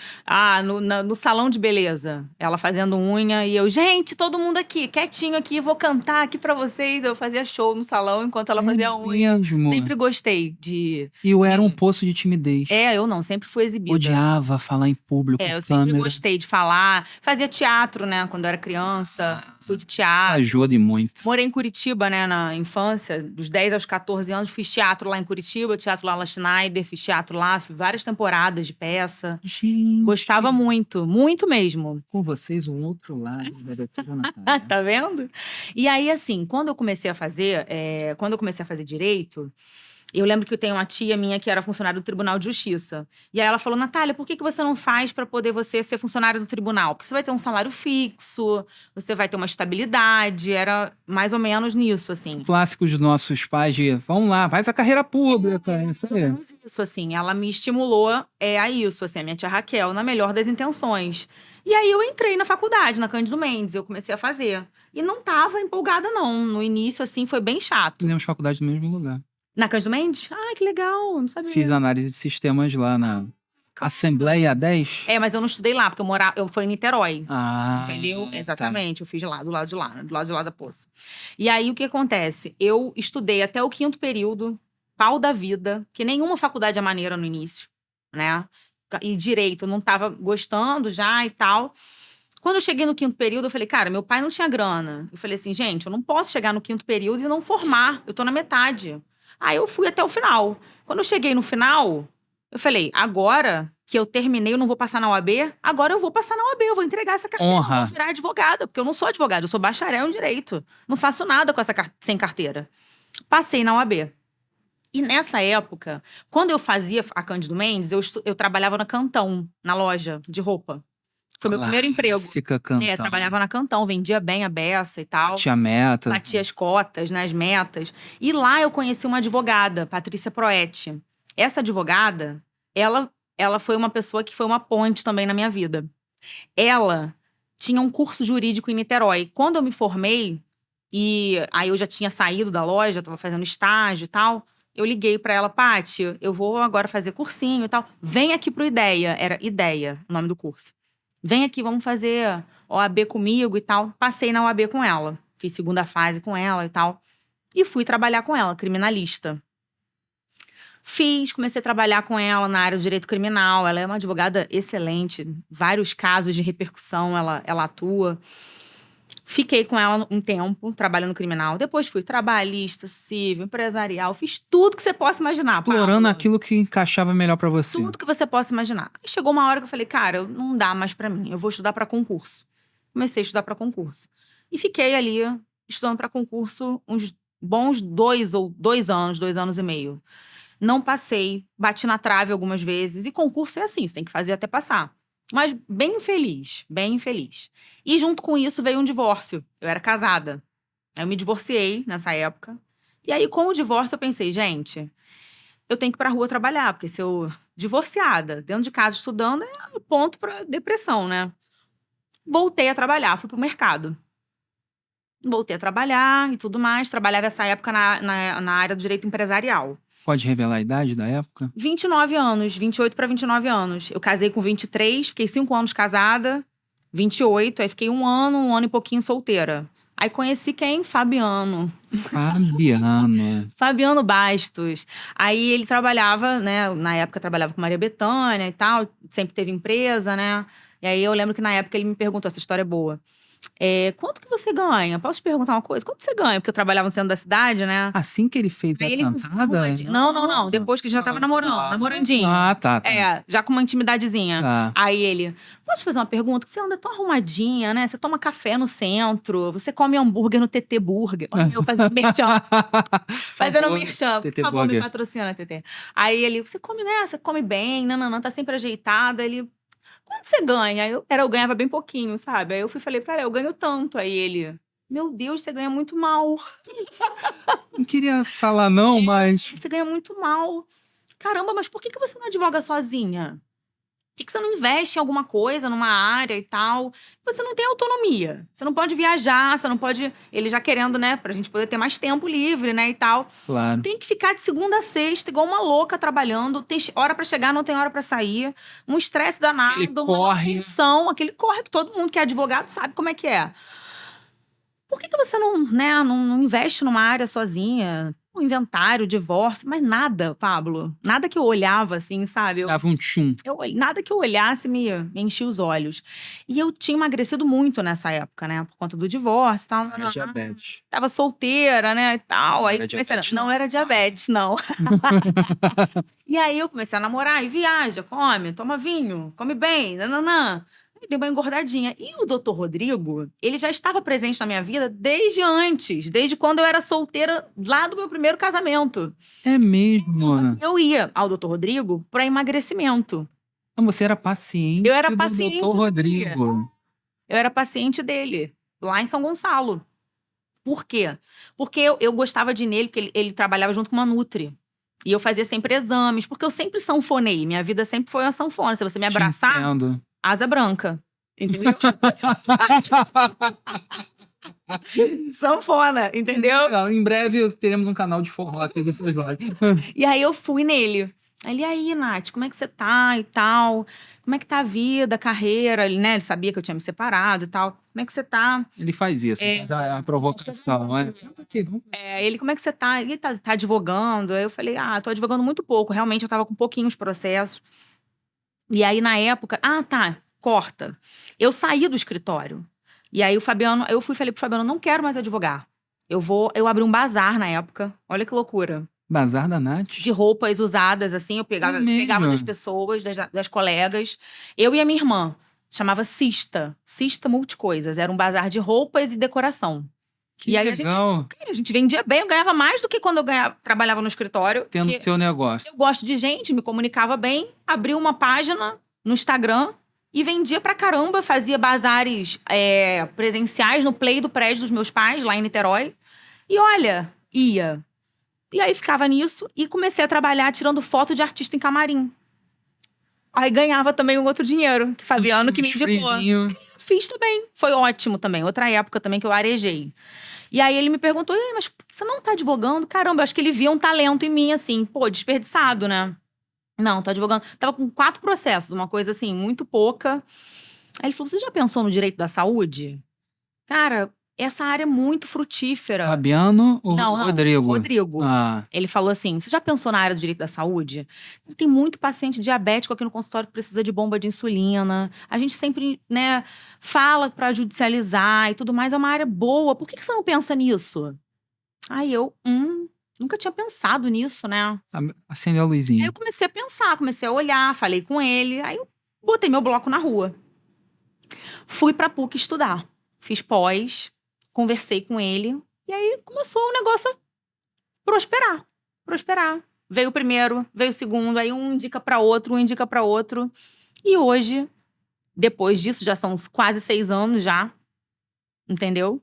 S2: no salão de beleza, ela fazendo unha, e eu... Gente, todo mundo aqui, quietinho aqui, vou cantar aqui pra vocês. Eu fazia show no salão enquanto ela fazia unha.
S1: Mesmo?
S2: Sempre gostei de...
S1: E eu era um poço de timidez.
S2: Eu não, sempre fui exibida.
S1: Odiava falar em público,
S2: eu sempre gostei de falar. Fazia teatro, né, quando eu era criança. Fui de teatro.
S1: Ajuda muito.
S2: Morei em Curitiba, né, na infância. Dos 10 aos 14 anos, fiz teatro lá em Curitiba. Teatro lá na Schneider, fiz teatro lá. Fiz várias temporadas de peça.
S1: Gente.
S2: Gostava muito, muito mesmo.
S1: Com vocês, um outro lado da doutora Natália.
S2: Tá vendo? E aí, assim, quando eu comecei a fazer direito... Eu lembro que eu tenho uma tia minha que era funcionária do Tribunal de Justiça. E aí ela falou, Natália, por que você não faz para poder você ser funcionária do tribunal? Porque você vai ter um salário fixo, você vai ter uma estabilidade. Era mais ou menos nisso, assim.
S1: Clássicos dos nossos pais de, vamos lá, faz a carreira pública.
S2: Isso, assim. Ela me estimulou a isso, assim, a minha tia Raquel, na melhor das intenções. E aí eu entrei na faculdade, na Cândido Mendes, eu comecei a fazer. E não tava empolgada, não. No início, assim, foi bem chato.
S1: Fizemos faculdade no mesmo lugar.
S2: Na Cândido Mendes? Que legal, não sabia.
S1: Fiz análise de sistemas lá na Assembleia 10.
S2: Mas eu não estudei lá, porque eu fui em Niterói. Entendeu?
S1: Tá.
S2: Exatamente, eu fiz lá, do lado de lá da poça. E aí, o que acontece? Eu estudei até o 5º período, pau da vida, que nenhuma faculdade é maneira no início, né? E direito, eu não tava gostando já e tal. Quando eu cheguei no 5º período, eu falei, cara, meu pai não tinha grana. Eu falei assim, gente, eu não posso chegar no 5º período e não formar, eu tô na metade. Aí eu fui até o final. Quando eu cheguei no final, eu falei, agora que eu terminei, eu não vou passar na OAB, agora eu vou passar na OAB, eu vou entregar essa carteira, eu vou
S1: Honra.
S2: virar advogada, porque eu não sou advogada, eu sou bacharel em direito. Não faço nada com sem carteira. Passei na OAB. E nessa época, quando eu fazia a Cândido Mendes, eu trabalhava na Cantão, na loja de roupa. Foi meu primeiro emprego.
S1: Clássica Cantão.
S2: Trabalhava na Cantão, vendia bem a beça e tal.
S1: Batia meta.
S2: Batia as cotas, né, as metas. E lá eu conheci uma advogada, Patrícia Proetti. Essa advogada, ela foi uma pessoa que foi uma ponte também na minha vida. Ela tinha um curso jurídico em Niterói. Quando eu me formei, e aí eu já tinha saído da loja, estava fazendo estágio e tal, eu liguei para ela, Paty, eu vou agora fazer cursinho e tal. Vem aqui pro Ideia. Era Ideia, o nome do curso. Vem aqui, vamos fazer OAB comigo e tal. Passei na OAB com ela. Fiz segunda fase com ela e tal. E fui trabalhar com ela, criminalista. Comecei a trabalhar com ela na área do direito criminal. Ela é uma advogada excelente. Vários casos de repercussão ela atua. Fiquei com ela um tempo, trabalhando criminal. Depois fui trabalhista, civil, empresarial. Fiz tudo que você possa imaginar.
S1: Explorando
S2: Paula.
S1: aquilo que encaixava melhor pra você.
S2: Tudo que você possa imaginar. Aí chegou uma hora que eu falei, cara, não dá mais pra mim. Eu vou estudar pra concurso. Comecei a estudar pra concurso. E fiquei ali, estudando pra concurso, uns bons 2 anos, 2 anos e meio. Não passei, bati na trave algumas vezes. E concurso é assim, você tem que fazer até passar. Mas bem infeliz, bem infeliz. E junto com isso veio um divórcio. Eu era casada. Eu me divorciei nessa época. E aí, com o divórcio, eu pensei, gente, eu tenho que ir pra rua trabalhar. Porque se eu, divorciada, dentro de casa estudando, é ponto pra depressão, né? Voltei a trabalhar, fui pro mercado. Voltei a trabalhar e tudo mais. Trabalhava nessa época na área do direito empresarial.
S1: Pode revelar a idade da época?
S2: 29 anos, 28 para 29 anos. Eu casei com 23, fiquei 5 anos casada, 28, aí fiquei um ano e pouquinho solteira. Aí conheci quem? Fabiano. Fabiano Bastos. Aí ele trabalhava, né, na época trabalhava com Maria Bethânia e tal, sempre teve empresa, né? E aí eu lembro que na época ele me perguntou, essa história é boa. Quanto que você ganha? Posso te perguntar uma coisa? Quanto você ganha? Porque eu trabalhava no centro da cidade, né?
S1: Assim que ele fez
S2: Aí
S1: a
S2: ele
S1: cantada?
S2: Não. Depois que já tava namorandinho.
S1: Tá.
S2: Já com uma intimidadezinha.
S1: Tá.
S2: Aí ele, posso te fazer uma pergunta? Que você anda tão arrumadinha, né? Você toma café no centro, você come hambúrguer no TT Burger. Olha eu fazendo merchan. Fazendo merchan. Por favor, me patrocina, TT. Aí ele, você come, né? Você come bem, não, tá sempre ajeitada. Ele, quanto você ganha? Eu ganhava bem pouquinho, sabe? Aí eu falei pra ele, eu ganho tanto. Aí ele, meu Deus, você ganha muito mal.
S1: Não queria falar não, mas...
S2: Você ganha muito mal. Caramba, mas por que você não advoga sozinha? Por que você não investe em alguma coisa, numa área e tal? Você não tem autonomia. Você não pode viajar, você não pode... Ele já querendo, né? Pra gente poder ter mais tempo livre, né? E tal.
S1: Claro.
S2: Tem que ficar de segunda a sexta, igual uma louca, trabalhando. Tem hora pra chegar, não tem hora pra sair. Um estresse danado. Uma tensão. Aquele corre que todo mundo que é advogado sabe como é que é. Por que você não investe numa área sozinha? Um inventário, divórcio, mas nada, Pablo. Nada que eu olhava assim, sabe?
S1: Dava um tchum.
S2: Nada que eu olhasse me enchia os olhos. E eu tinha emagrecido muito nessa época, né? Por conta do divórcio e tal.
S1: Era diabetes.
S2: Tava solteira, né? E tal. Aí não era diabetes, não. E aí eu comecei a namorar e viaja, come, toma vinho, come bem, nananã. Deu uma engordadinha. E o Dr. Rodrigo, ele já estava presente na minha vida desde antes. Desde quando eu era solteira, lá do meu primeiro casamento.
S1: É mesmo?
S2: Eu ia ao Dr. Rodrigo para emagrecimento.
S1: Você era paciente
S2: eu era paciente
S1: do Dr. Rodrigo.
S2: Eu era paciente dele, lá em São Gonçalo. Por quê? Porque eu gostava de ir nele, porque ele trabalhava junto com uma Nutri. E eu fazia sempre exames, porque eu sempre sanfonei. Minha vida sempre foi uma sanfona. Se você me abraçar... Asa branca, entendeu? Sanfona, entendeu?
S1: Legal. Em breve teremos um canal de forró.
S2: E aí eu fui nele. Ele, aí, Nath, como é que você tá e tal? Como é que tá a vida, a carreira? Ele, né, ele sabia que eu tinha me separado e tal. Como é que você tá?
S1: Ele faz isso, faz a provocação. Senta aqui, vamos.
S2: Ele, como é que você tá? Ele tá advogando? Aí eu falei, tô advogando muito pouco. Realmente, eu tava com pouquinhos processos. E aí, na época... corta. Eu saí do escritório. E aí, falei pro Fabiano, não quero mais advogar. Eu abri um bazar na época. Olha que loucura.
S1: Bazar da Nath?
S2: De roupas usadas, assim. Eu pegava das pessoas, das colegas. Eu e a minha irmã. Chamava Cista. Cista Multicoisas. Era um bazar de roupas e decoração.
S1: Que legal.
S2: A gente vendia bem. Eu ganhava mais do que quando eu trabalhava no escritório.
S1: Tendo seu negócio.
S2: Eu gosto de gente, me comunicava bem. Abri uma página no Instagram e vendia pra caramba. Fazia bazares presenciais no play do prédio dos meus pais, lá em Niterói. E olha, ia. E aí ficava nisso e comecei a trabalhar tirando foto de artista em camarim. Aí ganhava também um outro dinheiro, que Fabiano que me indicou. Fiz também, foi ótimo também. Outra época também que eu arejei. E aí ele me perguntou, mas por que você não tá advogando? Caramba, eu acho que ele via um talento em mim, assim, desperdiçado, né? Não, tô advogando. Tava com 4 processos, uma coisa assim, muito pouca. Aí ele falou, você já pensou no direito da saúde? Cara, essa área é muito frutífera.
S1: Fabiano ou Rodrigo?
S2: Rodrigo. Ele falou assim, você já pensou na área do direito da saúde? Tem muito paciente diabético aqui no consultório que precisa de bomba de insulina. A gente sempre, né, fala pra judicializar e tudo mais. É uma área boa. Por que você não pensa nisso? Aí eu, nunca tinha pensado nisso, né?
S1: Acendeu a luzinha.
S2: Aí eu comecei a pensar, comecei a olhar, falei com ele. Aí eu botei meu bloco na rua. Fui pra PUC estudar. Fiz pós. Conversei com ele, e aí começou o negócio a prosperar. Veio o primeiro, veio o segundo, aí um indica pra outro, E hoje, depois disso, já são quase 6 anos já, entendeu?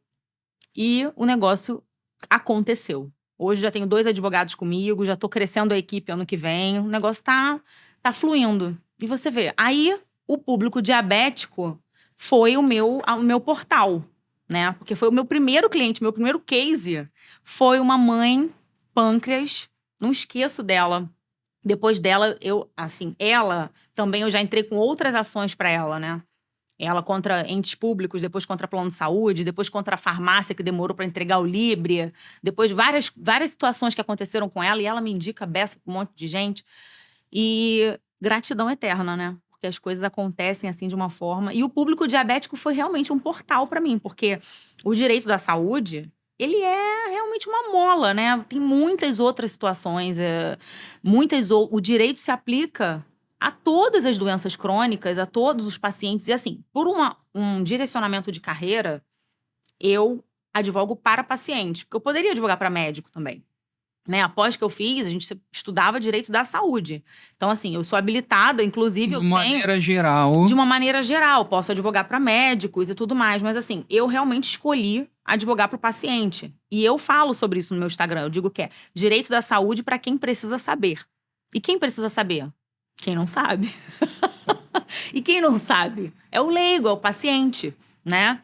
S2: E o negócio aconteceu. Hoje já tenho 2 advogados comigo, já tô crescendo a equipe ano que vem, o negócio tá fluindo. E você vê, aí o público diabético foi o meu portal. Né? Porque foi o meu primeiro cliente, meu primeiro case foi uma mãe pâncreas, não esqueço dela. Depois dela, ela também eu já entrei com outras ações para ela, né? Ela contra entes públicos, depois contra plano de saúde, depois contra a farmácia que demorou para entregar o Libre, depois várias situações que aconteceram com ela e ela me indica a beça com um monte de gente. E gratidão eterna, né? Porque as coisas acontecem assim de uma forma. E o público diabético foi realmente um portal para mim, porque o direito da saúde, ele é realmente uma mola, né? Tem muitas outras situações, o direito se aplica a todas as doenças crônicas, a todos os pacientes. E assim, por um direcionamento de carreira, eu advogo para paciente, porque eu poderia advogar para médico também. Né, após que eu fiz, a gente estudava direito da saúde. Então, assim, eu sou habilitada, inclusive
S1: de uma maneira geral.
S2: De uma maneira geral, posso advogar para médicos e tudo mais. Mas, assim, eu realmente escolhi advogar para o paciente. E eu falo sobre isso no meu Instagram. Eu digo que é direito da saúde para quem precisa saber. E quem precisa saber? Quem não sabe. E quem não sabe? É o leigo, é o paciente, né?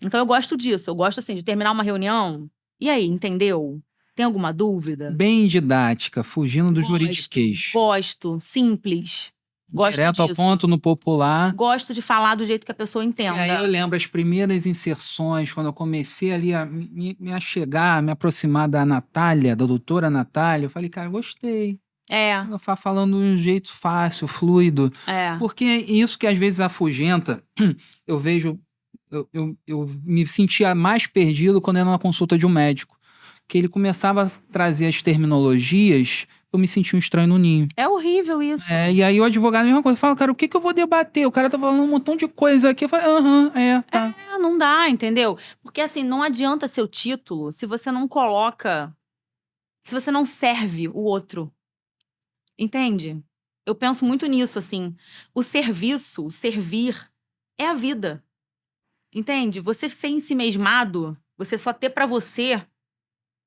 S2: Então, eu gosto disso. Eu gosto, assim, de terminar uma reunião. E aí, entendeu? Tem alguma dúvida?
S1: Bem didática, fugindo do juridiquês.
S2: Gosto, simples. Gosto
S1: direto
S2: disso.
S1: ao ponto, no popular.
S2: Gosto de falar do jeito que a pessoa entenda.
S1: E aí eu lembro as primeiras inserções, quando eu comecei ali a me achegar, me aproximar da Natália, da doutora Natália, eu falei, cara, gostei. Ela falando de um jeito fácil, fluido. Porque isso que às vezes afugenta, eu vejo, eu me sentia mais perdido quando era na consulta de um médico. Que ele começava a trazer as terminologias, eu me sentia um estranho no ninho.
S2: É horrível isso.
S1: E aí o advogado, a mesma coisa, fala, cara, o que eu vou debater? O cara tá falando um montão de coisa aqui. Eu falo, tá.
S2: Não dá, entendeu? Porque assim, não adianta seu título se você não coloca, se você não serve o outro. Entende? Eu penso muito nisso, assim. O serviço, o servir, é a vida. Entende? Você ser ensimesmado, você só ter pra você,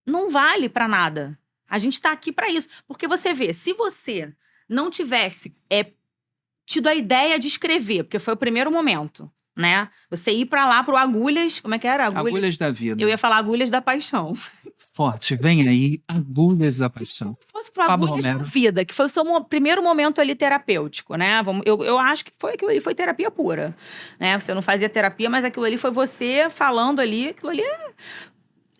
S2: não vale pra nada. A gente tá aqui pra isso. Porque você vê, se você não tivesse tido a ideia de escrever, porque foi o primeiro momento, né? Você ir pra lá pro Agulhas, como é que era?
S1: Agulhas da Vida.
S2: Eu ia falar Agulhas da Paixão.
S1: Forte, vem aí, Agulhas da Paixão.
S2: Se fosse pro Agulhas da Vida, que foi o seu primeiro momento ali terapêutico, né? Eu acho que foi aquilo ali, foi terapia pura, né? Você não fazia terapia, mas aquilo ali foi você falando ali, aquilo ali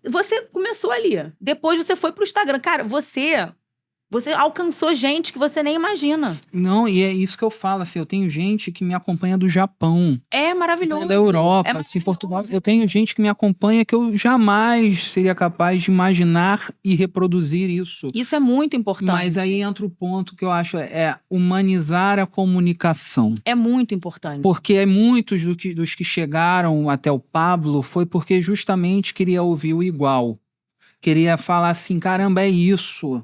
S2: Você começou ali. Depois você foi pro Instagram. Cara, você Você alcançou gente que você nem imagina.
S1: Não, e é isso que eu falo, assim, eu tenho gente que me acompanha do Japão,
S2: É maravilhoso.
S1: da Europa, assim, Portugal. Eu tenho gente que me acompanha que eu jamais seria capaz de imaginar e reproduzir isso.
S2: Isso é muito importante.
S1: Mas aí entra o ponto que eu acho é humanizar a comunicação.
S2: É muito importante.
S1: Porque muitos dos que chegaram até o Pablo foi porque justamente queria ouvir o igual. Queria falar assim, caramba, é isso.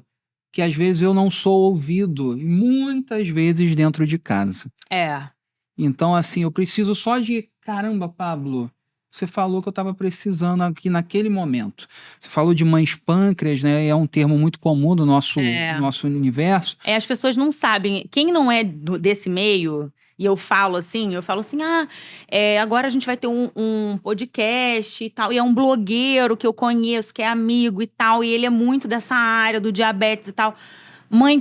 S1: Que às vezes eu não sou ouvido. E muitas vezes dentro de casa.
S2: É.
S1: Então, assim, eu preciso só de... Caramba, Pablo, você falou que eu estava precisando aqui naquele momento. Você falou de mães pâncreas, né? É um termo muito comum do nosso universo.
S2: As pessoas não sabem. Quem não é desse meio... E eu falo assim, agora a gente vai ter um podcast e tal. E é um blogueiro que eu conheço, que é amigo e tal. E ele é muito dessa área do diabetes e tal. Mãe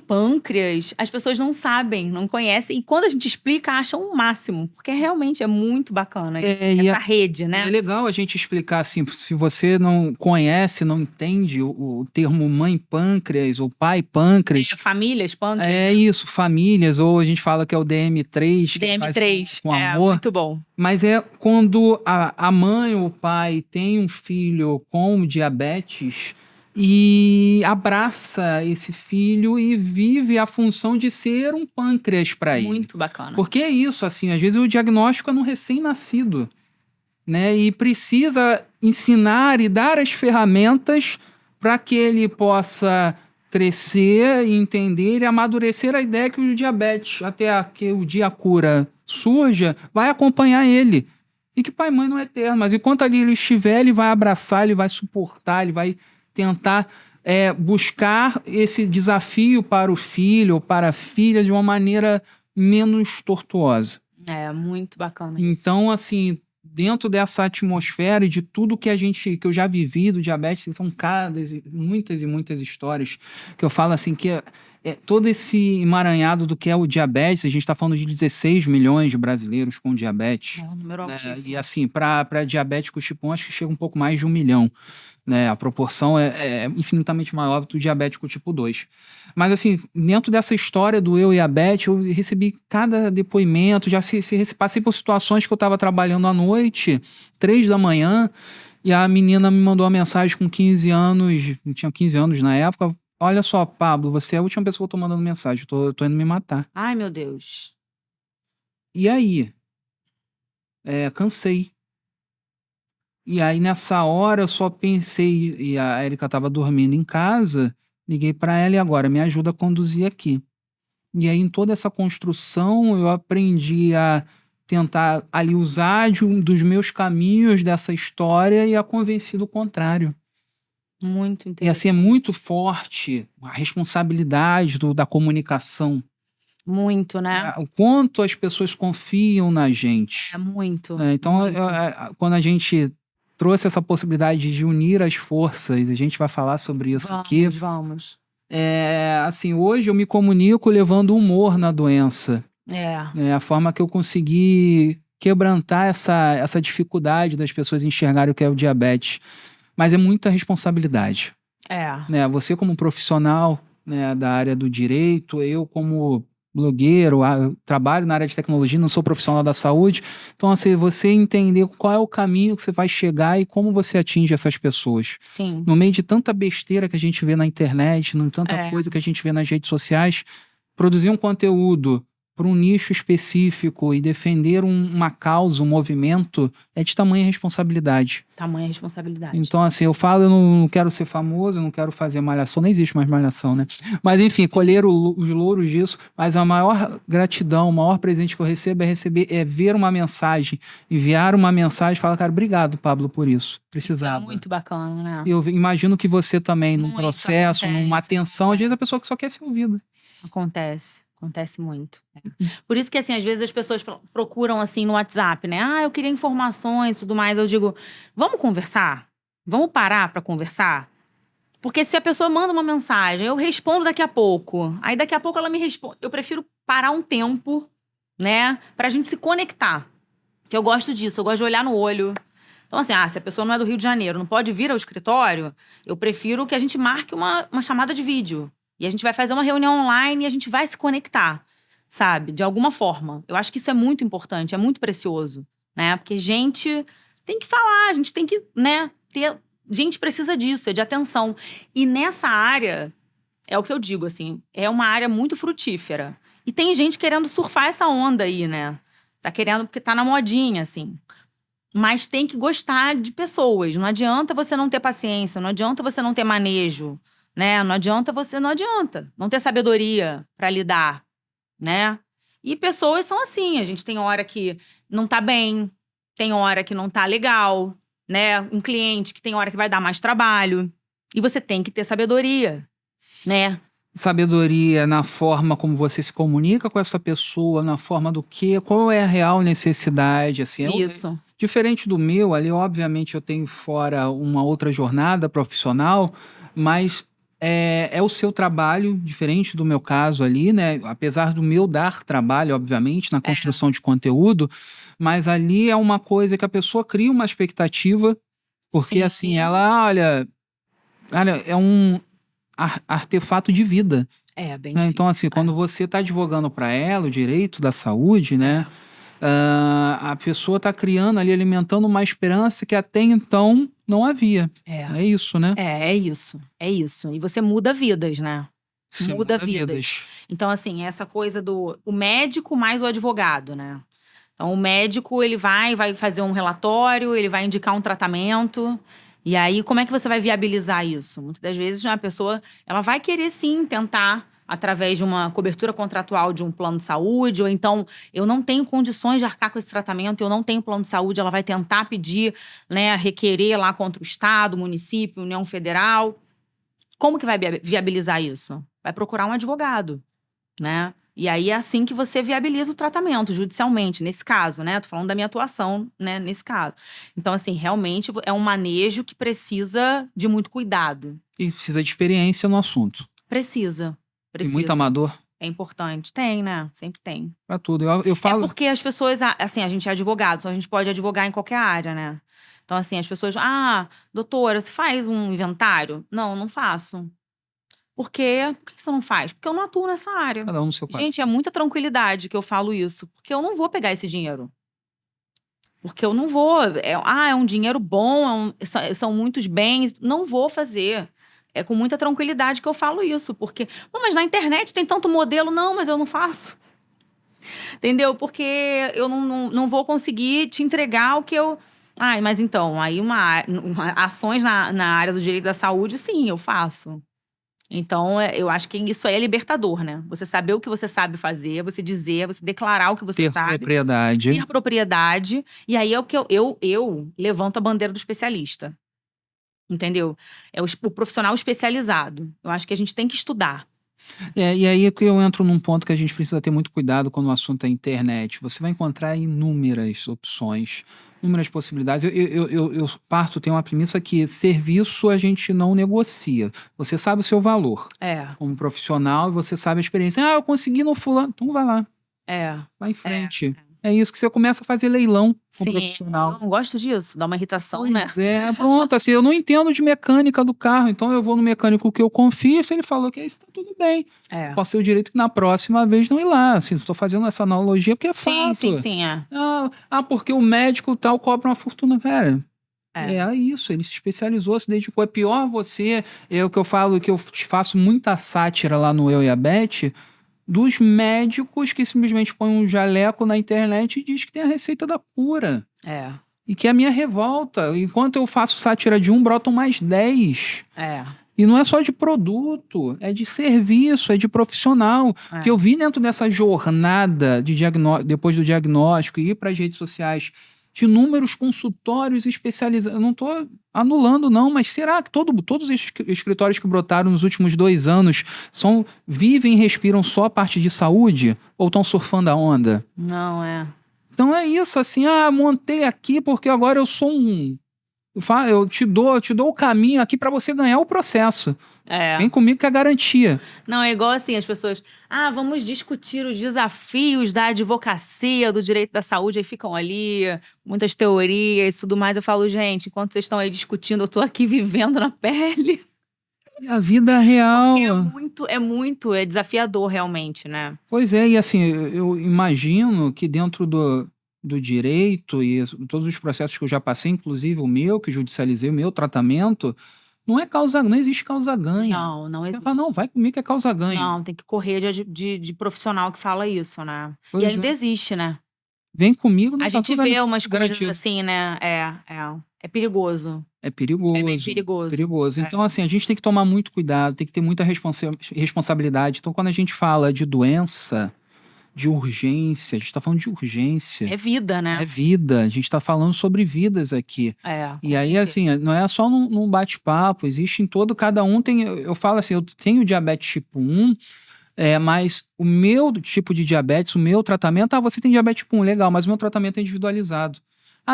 S2: pâncreas, as pessoas não sabem, não conhecem. E quando a gente explica, acham o máximo. Porque realmente é muito bacana. Essa rede, né?
S1: É legal a gente explicar assim, se você não conhece, não entende o termo mãe pâncreas ou pai pâncreas.
S2: Famílias pâncreas.
S1: É isso, famílias, ou a gente fala que é o DM3.
S2: DM3,
S1: com amor.
S2: Muito bom.
S1: Mas é quando a mãe ou o pai tem um filho com diabetes e abraça esse filho e vive a função de ser um pâncreas para ele.
S2: Muito bacana.
S1: Porque é isso, assim, às vezes o diagnóstico é no recém-nascido, né? E precisa ensinar e dar as ferramentas para que ele possa crescer, entender e amadurecer a ideia que o diabetes, até que o dia a cura surja, vai acompanhar ele. E que pai e mãe não é eterno, mas enquanto ali ele estiver, ele vai abraçar, ele vai suportar, ele vai tentar buscar esse desafio para o filho ou para a filha de uma maneira menos tortuosa.
S2: É, muito bacana
S1: isso. Então, assim, dentro dessa atmosfera e de tudo que eu já vivi do diabetes, são muitas e muitas histórias que eu falo assim que todo esse emaranhado do que é o diabetes, a gente está falando de 16 milhões de brasileiros com diabetes.
S2: É um número altíssimo.
S1: E assim, para diabéticos tipo 1, acho que chega um pouco mais de 1 milhão. Né? A proporção é infinitamente maior do diabético tipo 2. Mas assim, dentro dessa história do eu e a Beth, eu recebi cada depoimento, já passei por situações que eu estava trabalhando à noite, 3 da manhã, e a menina me mandou uma mensagem com 15 anos, eu tinha 15 anos na época, olha só, Pablo, você é a última pessoa que eu tô mandando mensagem, eu tô indo me matar.
S2: Ai, meu Deus.
S1: E aí? Cansei. E aí, nessa hora, eu só pensei, e a Erika estava dormindo em casa, liguei para ela e agora me ajuda a conduzir aqui. E aí, em toda essa construção, eu aprendi a tentar ali usar dos meus caminhos dessa história e a convencer do contrário.
S2: Muito interessante.
S1: E assim, é muito forte a responsabilidade da comunicação.
S2: Muito, né?
S1: O quanto as pessoas confiam na gente.
S2: É muito.
S1: Então, quando a gente trouxe essa possibilidade de unir as forças, a gente vai falar sobre isso aqui.
S2: Vamos.
S1: Assim, hoje eu me comunico levando humor na doença. A forma que eu consegui quebrantar essa dificuldade das pessoas enxergarem o que é o diabetes. Mas é muita responsabilidade. Você como profissional, né, da área do direito, eu como blogueiro, trabalho na área de tecnologia, não sou profissional da saúde. Então, assim, você entender qual é o caminho que você vai chegar e como você atinge essas pessoas.
S2: Sim.
S1: No meio de tanta besteira que a gente vê na internet, tanta coisa que a gente vê nas redes sociais, produzir um conteúdo para um nicho específico e defender uma causa, um movimento, é de tamanha responsabilidade.
S2: Tamanha responsabilidade.
S1: Então, assim, eu falo, eu não quero ser famoso, eu não quero fazer malhação, não existe mais malhação, né? Mas, enfim, colher os louros disso, mas a maior gratidão, o maior presente que eu recebo é ver uma mensagem, enviar uma mensagem e falar, cara, obrigado, Pablo, por isso. Precisava.
S2: É muito bacana, né?
S1: Eu imagino que você também, num processo, numa atenção, às vezes a pessoa que só quer ser ouvida.
S2: Acontece muito. Por isso que, assim, às vezes as pessoas procuram, assim, no WhatsApp, né? Eu queria informações e tudo mais. Eu digo, vamos conversar? Vamos parar pra conversar? Porque se a pessoa manda uma mensagem, eu respondo daqui a pouco. Aí daqui a pouco ela me responde. Eu prefiro parar um tempo, né? Pra gente se conectar. Que eu gosto disso. Eu gosto de olhar no olho, Então, assim, se a pessoa não é do Rio de Janeiro, não pode vir ao escritório, eu prefiro que a gente marque uma chamada de vídeo. E a gente vai fazer uma reunião online e a gente vai se conectar, sabe? De alguma forma. Eu acho que isso é muito importante, é muito precioso, né? Porque gente tem que falar, a gente tem que, né, ter... Gente precisa disso, é de atenção. E nessa área, é o que eu digo, assim, é uma área muito frutífera. E tem gente querendo surfar essa onda aí, né? Tá querendo porque tá na modinha, assim. Mas tem que gostar de pessoas. Não adianta você não ter paciência, não adianta você não ter manejo, né? Não adianta não ter sabedoria pra lidar, né? E pessoas são assim, a gente tem hora que não tá bem, tem hora que não tá legal, né? Um cliente que tem hora que vai dar mais trabalho. E você tem que ter sabedoria, né?
S1: Sabedoria na forma como você se comunica com essa pessoa, na forma do quê, qual é a real necessidade, assim.
S2: Isso.
S1: Diferente do meu, ali, obviamente, eu tenho fora uma outra jornada profissional, mas é o seu trabalho, diferente do meu caso ali, né? Apesar do meu dar trabalho, obviamente, na construção de conteúdo, mas ali é uma coisa que a pessoa cria uma expectativa, porque
S2: Sim.
S1: assim, ela, olha, é um artefato de vida.
S2: É, bem
S1: Né?
S2: difícil.
S1: Então, assim, quando você está advogando para ela o direito da saúde, né? A pessoa está criando ali, alimentando uma esperança que até então não havia. É isso, né?
S2: É isso. É isso. E você muda vidas, né?
S1: Você
S2: Muda vidas. Então, assim, essa coisa do o médico mais o advogado, né? Então, o médico, ele vai fazer um relatório, ele vai indicar um tratamento. E aí, como é que você vai viabilizar isso? Muitas das vezes, uma pessoa, ela vai querer, sim, tentar através de uma cobertura contratual de um plano de saúde, ou então, eu não tenho condições de arcar com esse tratamento, eu não tenho plano de saúde, ela vai tentar pedir, né, requerer lá contra o Estado, município, União Federal. Como que vai viabilizar isso? Vai procurar um advogado, né? E aí é assim que você viabiliza o tratamento judicialmente, nesse caso, né? Tô falando da minha atuação, né, nesse caso. Então, assim, realmente é um manejo que precisa de muito cuidado.
S1: E precisa de experiência no assunto.
S2: Precisa.
S1: Tem muito amador?
S2: É importante. Tem, né? Sempre tem.
S1: Pra tudo. Eu falo...
S2: É porque as pessoas, assim, a gente é advogado, então a gente pode advogar em qualquer área, né? Então, assim, as pessoas, doutora, você faz um inventário? Não, não faço. Por quê? Por que você não faz? Porque eu não atuo nessa área.
S1: Cada um no seu quadro.
S2: Gente, é muita tranquilidade que eu falo isso. Porque eu não vou pegar esse dinheiro. Porque eu não vou. É um dinheiro bom, são muitos bens. Não vou fazer. É com muita tranquilidade que eu falo isso. Porque, mas na internet tem tanto modelo. Não, mas eu não faço. Entendeu? Porque eu não vou conseguir te entregar o que eu... mas então, aí ações na área do direito da saúde, sim, eu faço. Então, eu acho que isso aí é libertador, né? Você saber o que você sabe fazer, você dizer, você declarar o que você sabe. Ter propriedade. E aí é o que eu levanto a bandeira do especialista. Entendeu? É o profissional especializado. Eu acho que a gente tem que estudar.
S1: E aí é que eu entro num ponto que a gente precisa ter muito cuidado quando o assunto é internet. Você vai encontrar inúmeras opções, inúmeras possibilidades. Eu tenho uma premissa que serviço a gente não negocia. Você sabe o seu valor como profissional e você sabe a experiência. Eu consegui no fulano. Então vai lá. Vai em frente. É isso que você começa a fazer leilão com o profissional.
S2: Eu não gosto disso, dá uma irritação, né?
S1: Pronto, assim, eu não entendo de mecânica do carro, então eu vou no mecânico que eu confio, se ele falou que é isso, tá tudo bem. Posso ter o direito que na próxima vez não ir lá, assim, estou fazendo essa analogia porque é fato.
S2: Sim.
S1: Porque o médico tal cobra uma fortuna, cara. É isso, ele se especializou, se dedicou. É pior você, é o que eu falo, que eu faço muita sátira lá no Eu e a Beth, dos médicos que simplesmente põem um jaleco na internet e diz que tem a receita da cura. E que é a minha revolta. Enquanto eu faço sátira de brotam mais 10. E não é só de produto, é de serviço, é de profissional. Que eu vi dentro dessa jornada depois do diagnóstico e ir para as redes sociais, de inúmeros consultórios especializados. Eu não estou anulando, não, mas será que todos os escritórios que brotaram nos últimos 2 anos vivem e respiram só a parte de saúde? Ou estão surfando a onda?
S2: Não,
S1: Então é isso, assim, montei aqui porque agora eu sou um Eu te dou o caminho aqui para você ganhar o processo. Vem comigo que é garantia.
S2: Não, é igual assim, as pessoas... vamos discutir os desafios da advocacia, do direito da saúde. Aí ficam ali, muitas teorias e tudo mais. Eu falo, gente, enquanto vocês estão aí discutindo, eu tô aqui vivendo na pele.
S1: E a vida real.
S2: É desafiador realmente, né?
S1: Pois é, e assim, eu imagino que dentro do direito e todos os processos que eu já passei, inclusive o meu, que judicializei, o meu tratamento, não existe causa-ganha.
S2: Não
S1: Você
S2: existe.
S1: fala, não, vai comigo que é causa-ganha.
S2: Não, tem que correr de profissional que fala isso, né?
S1: Pois
S2: E ainda existe, né?
S1: Vem comigo, não
S2: A
S1: tá
S2: gente
S1: tudo
S2: vê
S1: ali
S2: umas coisas
S1: garantido.
S2: assim, né? É perigoso.
S1: É perigoso.
S2: É bem perigoso.
S1: Então, assim, a gente tem que tomar muito cuidado, tem que ter muita responsabilidade. Então, quando a gente fala de doença, de urgência, a gente tá falando de urgência.
S2: É vida, né?
S1: É vida. A gente tá falando sobre vidas aqui. E aí, assim, não é só num bate-papo, existe em todo, cada um tem. Eu falo assim, eu tenho diabetes tipo 1, mas o meu tipo de diabetes, o meu tratamento, você tem diabetes tipo 1, legal, mas o meu tratamento é individualizado.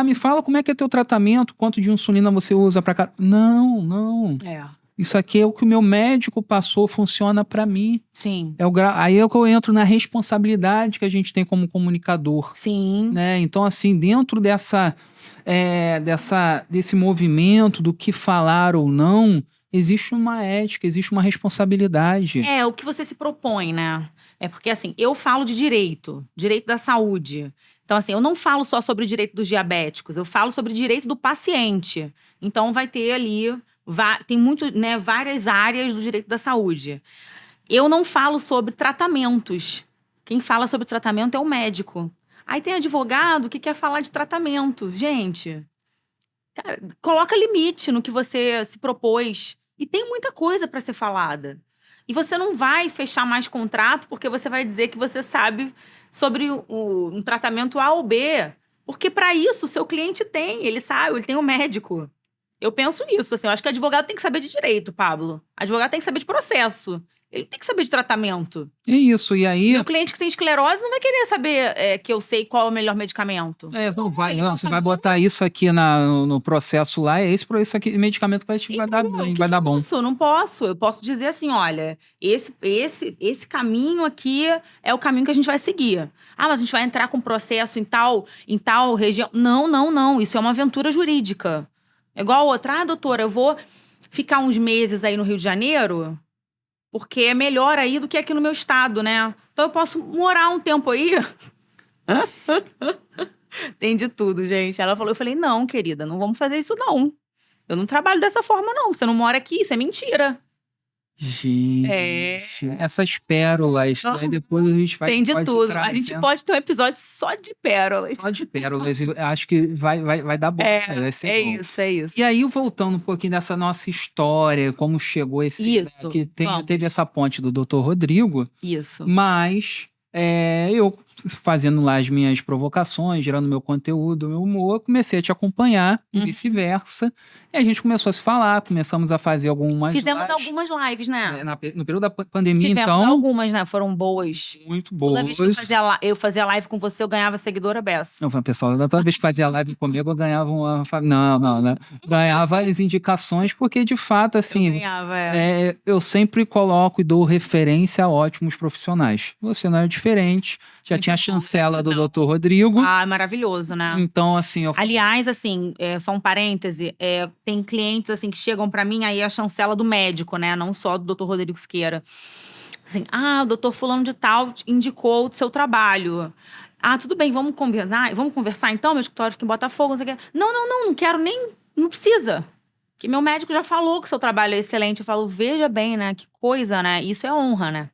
S1: Me fala como é que é teu tratamento, quanto de insulina você usa pra cá. Não. Isso aqui é o que o meu médico passou, funciona pra mim.
S2: Sim.
S1: Aí é que eu entro na responsabilidade que a gente tem como comunicador.
S2: Sim.
S1: Né? Então, assim, dentro desse movimento do que falar ou não, existe uma ética, existe uma responsabilidade.
S2: O que você se propõe, né? É porque, assim, eu falo de direito da saúde. Então, assim, eu não falo só sobre o direito dos diabéticos, eu falo sobre o direito do paciente. Então, vai ter ali, tem muito, né, várias áreas do direito da saúde. Eu não falo sobre tratamentos. Quem fala sobre tratamento é o médico. Aí tem advogado que quer falar de tratamento. Gente, cara, coloca limite no que você se propôs. E tem muita coisa para ser falada. E você não vai fechar mais contrato porque você vai dizer que você sabe sobre um tratamento A ou B. Porque para isso o seu cliente ele sabe, ele tem um médico. Eu penso isso, assim, eu acho que advogado tem que saber de direito, Pablo. Advogado tem que saber de processo. Ele tem que saber de tratamento.
S1: É isso, e aí...
S2: Meu cliente que tem esclerose não vai querer saber que eu sei qual é o melhor medicamento.
S1: Não vai. Você vai botar isso aqui no processo lá, esse aqui, medicamento vai dar bom.
S2: Não posso. Eu posso dizer assim, olha, esse caminho aqui é o caminho que a gente vai seguir. Mas a gente vai entrar com processo em tal região. Não. Isso é uma aventura jurídica. É igual a outra. Doutora, eu vou ficar uns meses aí no Rio de Janeiro... Porque é melhor aí do que aqui no meu estado, né? Então eu posso morar um tempo aí. Tem de tudo, gente. Ela falou, eu falei, não, querida, não vamos fazer isso não. Eu não trabalho dessa forma não. Você não mora aqui, isso é mentira.
S1: Gente, essas pérolas, né? Depois a gente vai...
S2: Tem de tudo. A gente pode ter um episódio só de pérolas.
S1: Só de pérolas. Eu acho que vai dar bom. Vai ser bom.
S2: É isso.
S1: E aí, voltando um pouquinho dessa nossa história, como chegou esse...
S2: Isso.
S1: Que teve essa ponte do Dr. Rodrigo.
S2: Isso.
S1: Mas eu fazendo lá as minhas provocações, gerando meu conteúdo, meu humor, comecei a te acompanhar e vice-versa. E a gente começou a se falar, começamos a fazer
S2: Fizemos algumas lives, né?
S1: No período da pandemia,
S2: Tivemos
S1: então...
S2: algumas, né? Foram boas.
S1: Muito boas.
S2: Toda vez que eu fazia live com você, eu ganhava seguidora beça.
S1: Não, pessoal, toda vez que fazia live comigo, eu ganhava Não. Ganhava as indicações, porque de fato, assim...
S2: Eu ganhava,
S1: eu sempre coloco e dou referência a ótimos profissionais. Você não era diferente, já tinha a chancela do Dr. Rodrigo.
S2: Maravilhoso, né?
S1: Então, assim...
S2: Aliás, assim, só um parêntese, tem clientes, assim, que chegam pra mim, aí a chancela do médico, né? Não só do Dr. Rodrigo Siqueira. Assim, o doutor fulano de tal indicou o seu trabalho. Tudo bem, vamos combinar, vamos conversar então? Meu escritório fica em Botafogo, não sei o quê. Não quero nem, não precisa. Que meu médico já falou que o seu trabalho é excelente. Eu falo, veja bem, né? Que coisa, né? Isso é honra, né?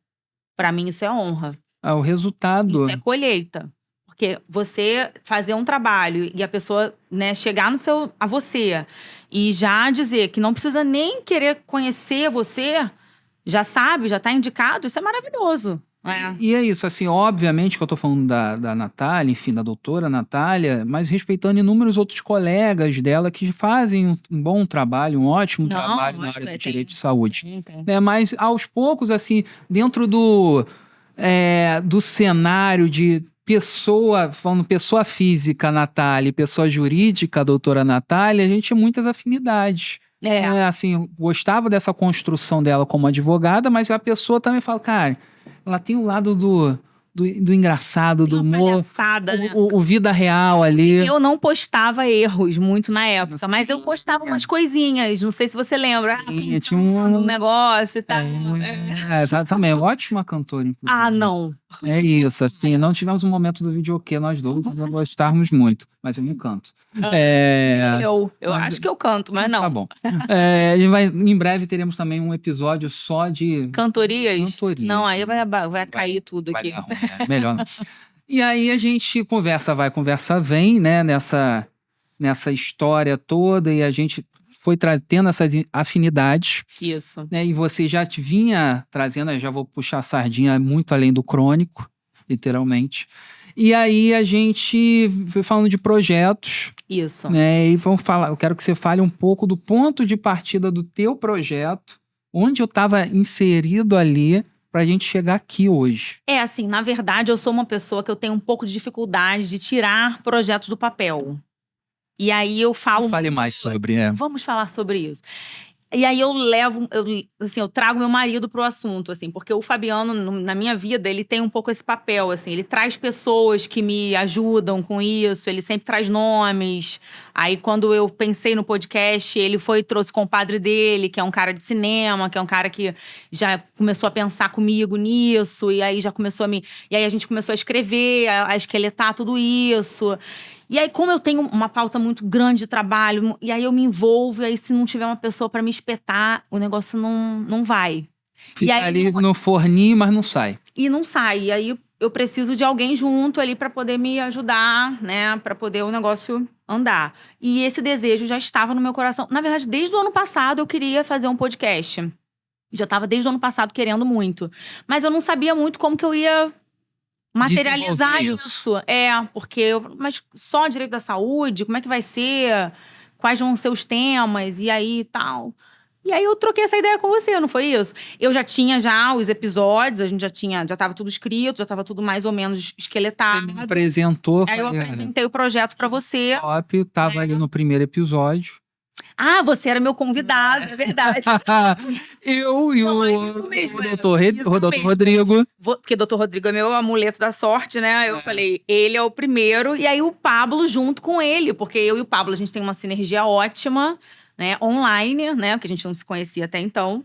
S2: Pra mim, isso é honra.
S1: O resultado.
S2: Isso é colheita. Porque você fazer um trabalho e a pessoa, né, chegar a você e já dizer que não precisa nem querer conhecer você, já sabe, já tá indicado, isso é maravilhoso.
S1: E é isso, assim, obviamente que eu tô falando da Natália, enfim, da doutora Natália, mas respeitando inúmeros outros colegas dela que fazem um bom trabalho, um ótimo trabalho na área do direito de saúde. Mas aos poucos, assim, dentro do cenário de falando pessoa física, Natália, e pessoa jurídica, doutora Natália, a gente tinha muitas afinidades. Assim, gostava dessa construção dela como advogada, mas a pessoa também fala, cara, ela tem o lado do engraçado, do humor,
S2: né?
S1: o vida real ali.
S2: Eu não postava erros muito na época, mas eu postava umas coisinhas, não sei se você lembra.
S1: Tinha um
S2: negócio e tal.
S1: Exatamente, ótima cantora, inclusive.
S2: Não.
S1: É isso, assim, não tivemos um momento do videokê, nós dois, nós gostarmos muito, mas eu não canto.
S2: Eu acho que eu canto, mas não.
S1: Tá bom. Em breve teremos também um episódio só de...
S2: Cantorias? Não, aí vai cair tudo aqui.
S1: Melhor não. E aí a gente conversa vai, conversa vem, né, nessa história toda, e a gente foi tendo essas afinidades.
S2: Isso.
S1: Né, e você já te vinha trazendo, eu já vou puxar a sardinha muito além do crônico, literalmente. E aí a gente foi falando de projetos.
S2: Isso.
S1: Né, e vamos falar, eu quero que você fale um pouco do ponto de partida do teu projeto, onde eu estava inserido ali, pra gente chegar aqui hoje.
S2: Assim, na verdade, eu sou uma pessoa que eu tenho um pouco de dificuldade de tirar projetos do papel. E aí eu falo...
S1: Fale mais sobre,
S2: Vamos falar sobre isso. E aí eu trago meu marido pro assunto, assim, porque o Fabiano, na minha vida, ele tem um pouco esse papel, assim, ele traz pessoas que me ajudam com isso, ele sempre traz nomes. Aí, quando eu pensei no podcast, ele foi e trouxe o compadre dele, que é um cara de cinema, que é um cara que já começou a pensar comigo nisso, e aí já começou E aí a gente começou a escrever, a esqueletar tudo isso. E aí, como eu tenho uma pauta muito grande de trabalho, e aí eu me envolvo, e aí se não tiver uma pessoa pra me espetar, o negócio não vai.
S1: Fica ali no forninho, mas não sai.
S2: E não sai. E aí eu preciso de alguém junto ali pra poder me ajudar, né? Pra poder o negócio andar. E esse desejo já estava no meu coração. Na verdade, desde o ano passado eu queria fazer um podcast. Já estava desde o ano passado querendo muito. Mas eu não sabia muito como que eu ia materializar isso. Porque... Mas só direito da saúde? Como é que vai ser? Quais vão ser os temas? E aí, tal. E aí eu troquei essa ideia com você, não foi isso? Eu já tinha os episódios, a gente já tava tudo escrito, já tava tudo mais ou menos esqueletado.
S1: Você me apresentou.
S2: Aí eu apresentei o projeto pra você.
S1: Top, tava ali no primeiro episódio.
S2: Você era meu convidado, é verdade.
S1: Eu e o doutor Rodrigo.
S2: Porque o doutor Rodrigo é meu amuleto da sorte, né? Eu falei, ele é o primeiro. E aí o Pablo junto com ele. Porque eu e o Pablo, a gente tem uma sinergia ótima, né? Online, né? Porque a gente não se conhecia até então.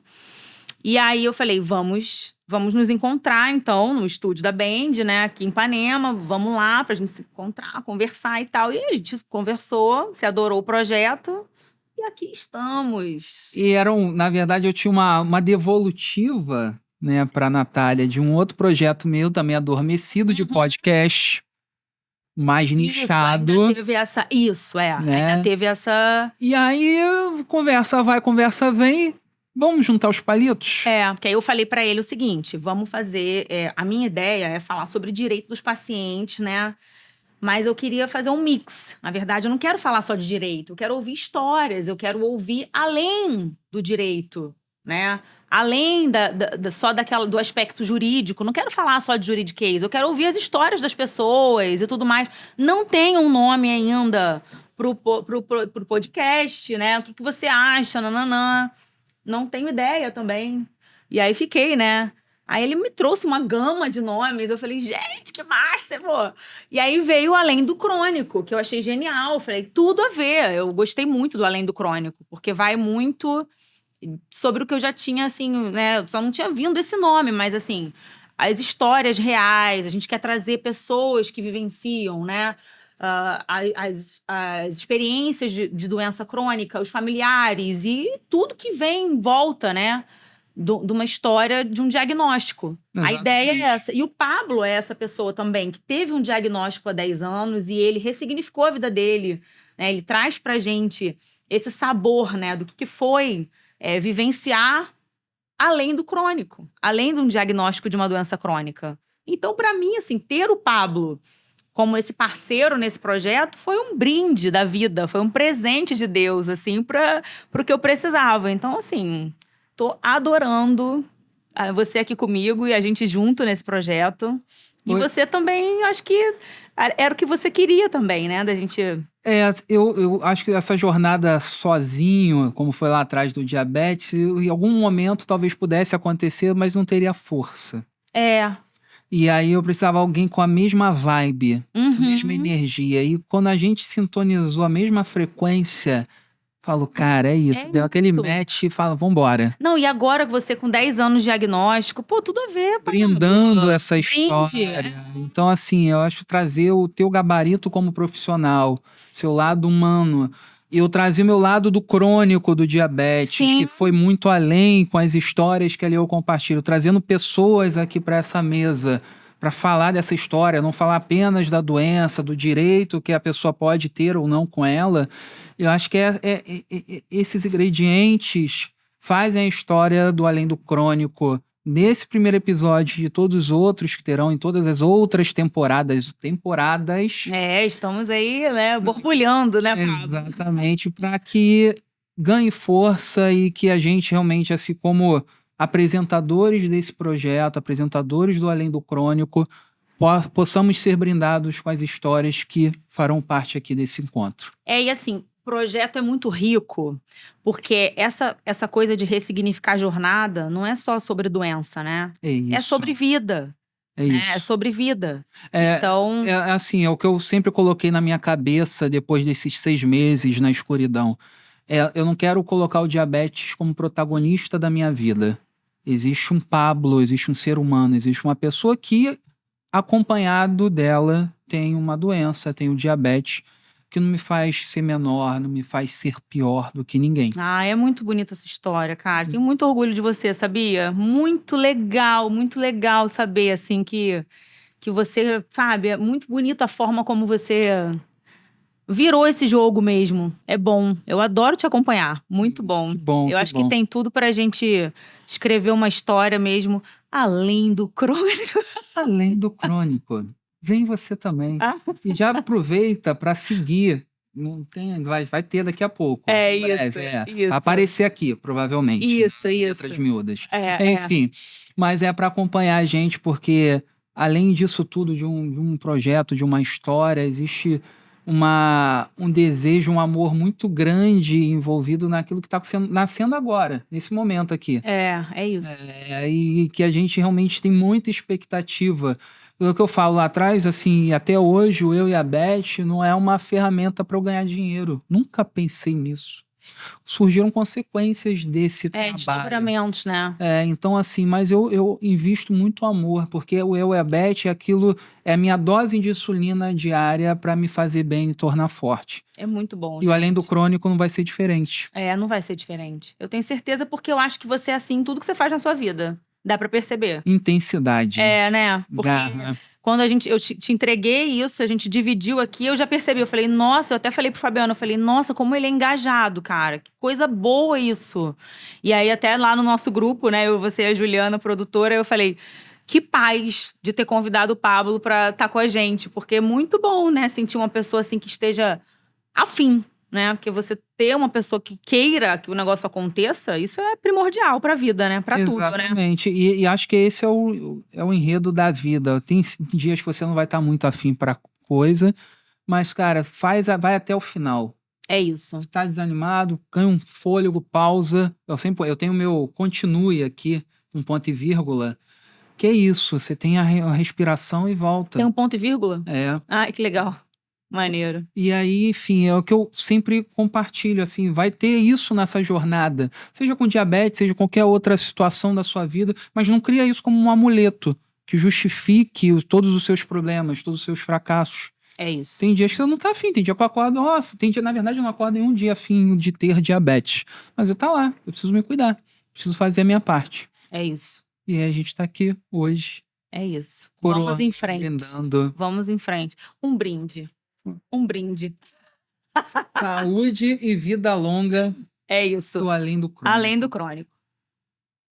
S2: E aí eu falei, vamos nos encontrar, então, no estúdio da Band, né? Aqui em Ipanema. Vamos lá pra gente se encontrar, conversar e tal. E a gente conversou, se adorou o projeto. E aqui estamos.
S1: E na verdade, eu tinha uma devolutiva, né, pra Natália, de um outro projeto meu, também adormecido, de podcast, mais nichado.
S2: Ainda teve essa... né? Ainda teve essa...
S1: E aí, conversa vai, conversa vem, vamos juntar os palitos?
S2: Porque aí eu falei pra ele o seguinte, vamos fazer... a minha ideia é falar sobre direito dos pacientes, né? Mas eu queria fazer um mix. Na verdade, eu não quero falar só de direito. Eu quero ouvir histórias. Eu quero ouvir além do direito, né? Além só do aspecto jurídico. Não quero falar só de juridiquês. Eu quero ouvir as histórias das pessoas e tudo mais. Não tem um nome ainda pro podcast, né? O que você acha? Nananã. Não tenho ideia também. E aí fiquei, né? Aí ele me trouxe uma gama de nomes. Eu falei, gente, que máximo! E aí veio o Além do Crônico, que eu achei genial. Eu falei, tudo a ver. Eu gostei muito do Além do Crônico, porque vai muito sobre o que eu já tinha, assim, né? Eu só não tinha vindo esse nome, mas, assim, as histórias reais. A gente quer trazer pessoas que vivenciam, né? As experiências de doença crônica, os familiares e tudo que vem em volta, né? De uma história de um diagnóstico. Exatamente. A ideia é essa. E o Pablo é essa pessoa também, que teve um diagnóstico há 10 anos e ele ressignificou a vida dele. Né? Ele traz pra gente esse sabor, né, do que foi vivenciar além do crônico, além de um diagnóstico de uma doença crônica. Então, para mim, assim, ter o Pablo como esse parceiro nesse projeto foi um brinde da vida, foi um presente de Deus, assim, pro que eu precisava. Então, assim... Tô adorando você aqui comigo e a gente junto nesse projeto. E
S1: Oi.
S2: você também, eu acho que era o que você queria também, né? Da gente.
S1: Eu acho que essa jornada sozinho, como foi lá atrás do diabetes, em algum momento talvez pudesse acontecer, mas não teria força.
S2: É.
S1: E aí eu precisava de alguém com a mesma vibe, a mesma
S2: Uhum.
S1: energia. E quando a gente sintonizou a mesma frequência, falo, cara, é isso.
S2: É
S1: Deu aquele
S2: isso.
S1: match e fala, vambora.
S2: Não, e agora que você com 10 anos de diagnóstico, pô, tudo a ver,
S1: Brindando
S2: Pablo.
S1: essa
S2: Brinde.
S1: história. Então, assim, eu acho trazer o teu gabarito como profissional, seu lado humano. Eu trazer meu lado do crônico do diabetes,
S2: Sim.
S1: que foi muito além com as histórias que ali eu compartilho, trazendo pessoas aqui para essa mesa para falar dessa história, não falar apenas da doença, do direito que a pessoa pode ter ou não com ela. Eu acho que esses ingredientes fazem a história do Além do Crônico nesse primeiro episódio e de todos os outros que terão em todas as outras temporadas.
S2: Estamos aí, né, borbulhando, né, Pablo?
S1: Exatamente, para que ganhe força e que a gente realmente, assim como apresentadores desse projeto, apresentadores do Além do Crônico, possamos ser brindados com as histórias que farão parte aqui desse encontro.
S2: E assim, o projeto é muito rico, porque essa coisa de ressignificar a jornada não é só sobre doença, né?
S1: É isso.
S2: É sobre vida.
S1: É
S2: né?
S1: isso.
S2: É sobre vida.
S1: É,
S2: Então,
S1: assim, é o que eu sempre coloquei na minha cabeça depois desses 6 meses na escuridão. Eu não quero colocar o diabetes como protagonista da minha vida. Existe um Pablo, existe um ser humano, existe uma pessoa que, acompanhado dela, tem uma doença, tem o diabetes, que não me faz ser menor, não me faz ser pior do que ninguém.
S2: é muito bonita essa história, cara. Tenho muito orgulho de você, sabia? Muito legal saber, assim, que você, sabe, é muito bonita a forma como você virou esse jogo mesmo. É bom. Eu adoro te acompanhar. Muito bom.
S1: Que bom,
S2: Eu
S1: que
S2: acho
S1: bom.
S2: que tem tudo pra gente escrever uma história mesmo além do crônico.
S1: Além do crônico. Vem você também. E já aproveita para seguir. Não tem, vai ter daqui a pouco.
S2: É
S1: Em breve,
S2: isso.
S1: Vai aparecer aqui, provavelmente.
S2: Isso.
S1: Letras miúdas.
S2: É.
S1: Enfim, mas é para acompanhar a gente, porque além disso tudo, de um projeto, de uma história, existe um desejo, um amor muito grande envolvido naquilo que está nascendo agora, nesse momento aqui.
S2: É isso.
S1: E que a gente realmente tem muita expectativa. O que eu falo lá atrás, assim, até hoje, o Eu e a Beth não é uma ferramenta para eu ganhar dinheiro. Nunca pensei nisso. Surgiram consequências desse trabalho.
S2: Desdobramentos, né?
S1: Então, assim, mas eu invisto muito amor, porque o Eu e a Beth é a minha dose de insulina diária para me fazer bem e me tornar forte.
S2: É muito bom.
S1: E o Além do Crônico não vai ser diferente.
S2: Não vai ser diferente. Eu tenho certeza, porque eu acho que você é assim em tudo que você faz na sua vida. Dá pra perceber.
S1: Intensidade.
S2: Né? Porque
S1: Garra.
S2: quando eu te entreguei isso, a gente dividiu aqui, eu já percebi. Eu falei, nossa, eu até falei pro Fabiano, eu falei, nossa, como ele é engajado, cara. Que coisa boa isso. E aí, até lá no nosso grupo, né, eu, você e a Juliana, produtora, eu falei, que paz de ter convidado o Pablo pra estar com a gente. Porque é muito bom, né, sentir uma pessoa assim que esteja afim, né? Porque você ter uma pessoa que queira que o negócio aconteça, isso é primordial pra vida, né? Pra tudo, né?
S1: Exatamente. E acho que esse é o enredo da vida. Tem dias que você não vai estar muito afim pra coisa, mas, cara, vai até o final.
S2: É isso.
S1: Se tá desanimado, ganha um fôlego, pausa. Eu tenho o meu continue aqui, um ponto e vírgula. Que é isso, você tem a respiração e volta.
S2: Tem um ponto e vírgula?
S1: Ai,
S2: que legal. Maneiro.
S1: E aí, enfim, é o que eu sempre compartilho, assim, vai ter isso nessa jornada, seja com diabetes, seja qualquer outra situação da sua vida, mas não cria isso como um amuleto que justifique todos os seus problemas, todos os seus fracassos.
S2: É isso.
S1: Tem dias que você não tá afim, tem dia que eu acordo, tem dia, na verdade, eu não acordo em um dia afim de ter diabetes, mas eu tá lá, eu preciso me cuidar, preciso fazer a minha parte.
S2: É isso.
S1: E aí a gente tá aqui hoje.
S2: É isso.
S1: Coroando,
S2: Vamos em frente.
S1: brindando.
S2: Vamos em frente. Um brinde.
S1: Saúde e vida longa.
S2: É isso.
S1: Do Além do Crônico.
S2: Além do Crônico.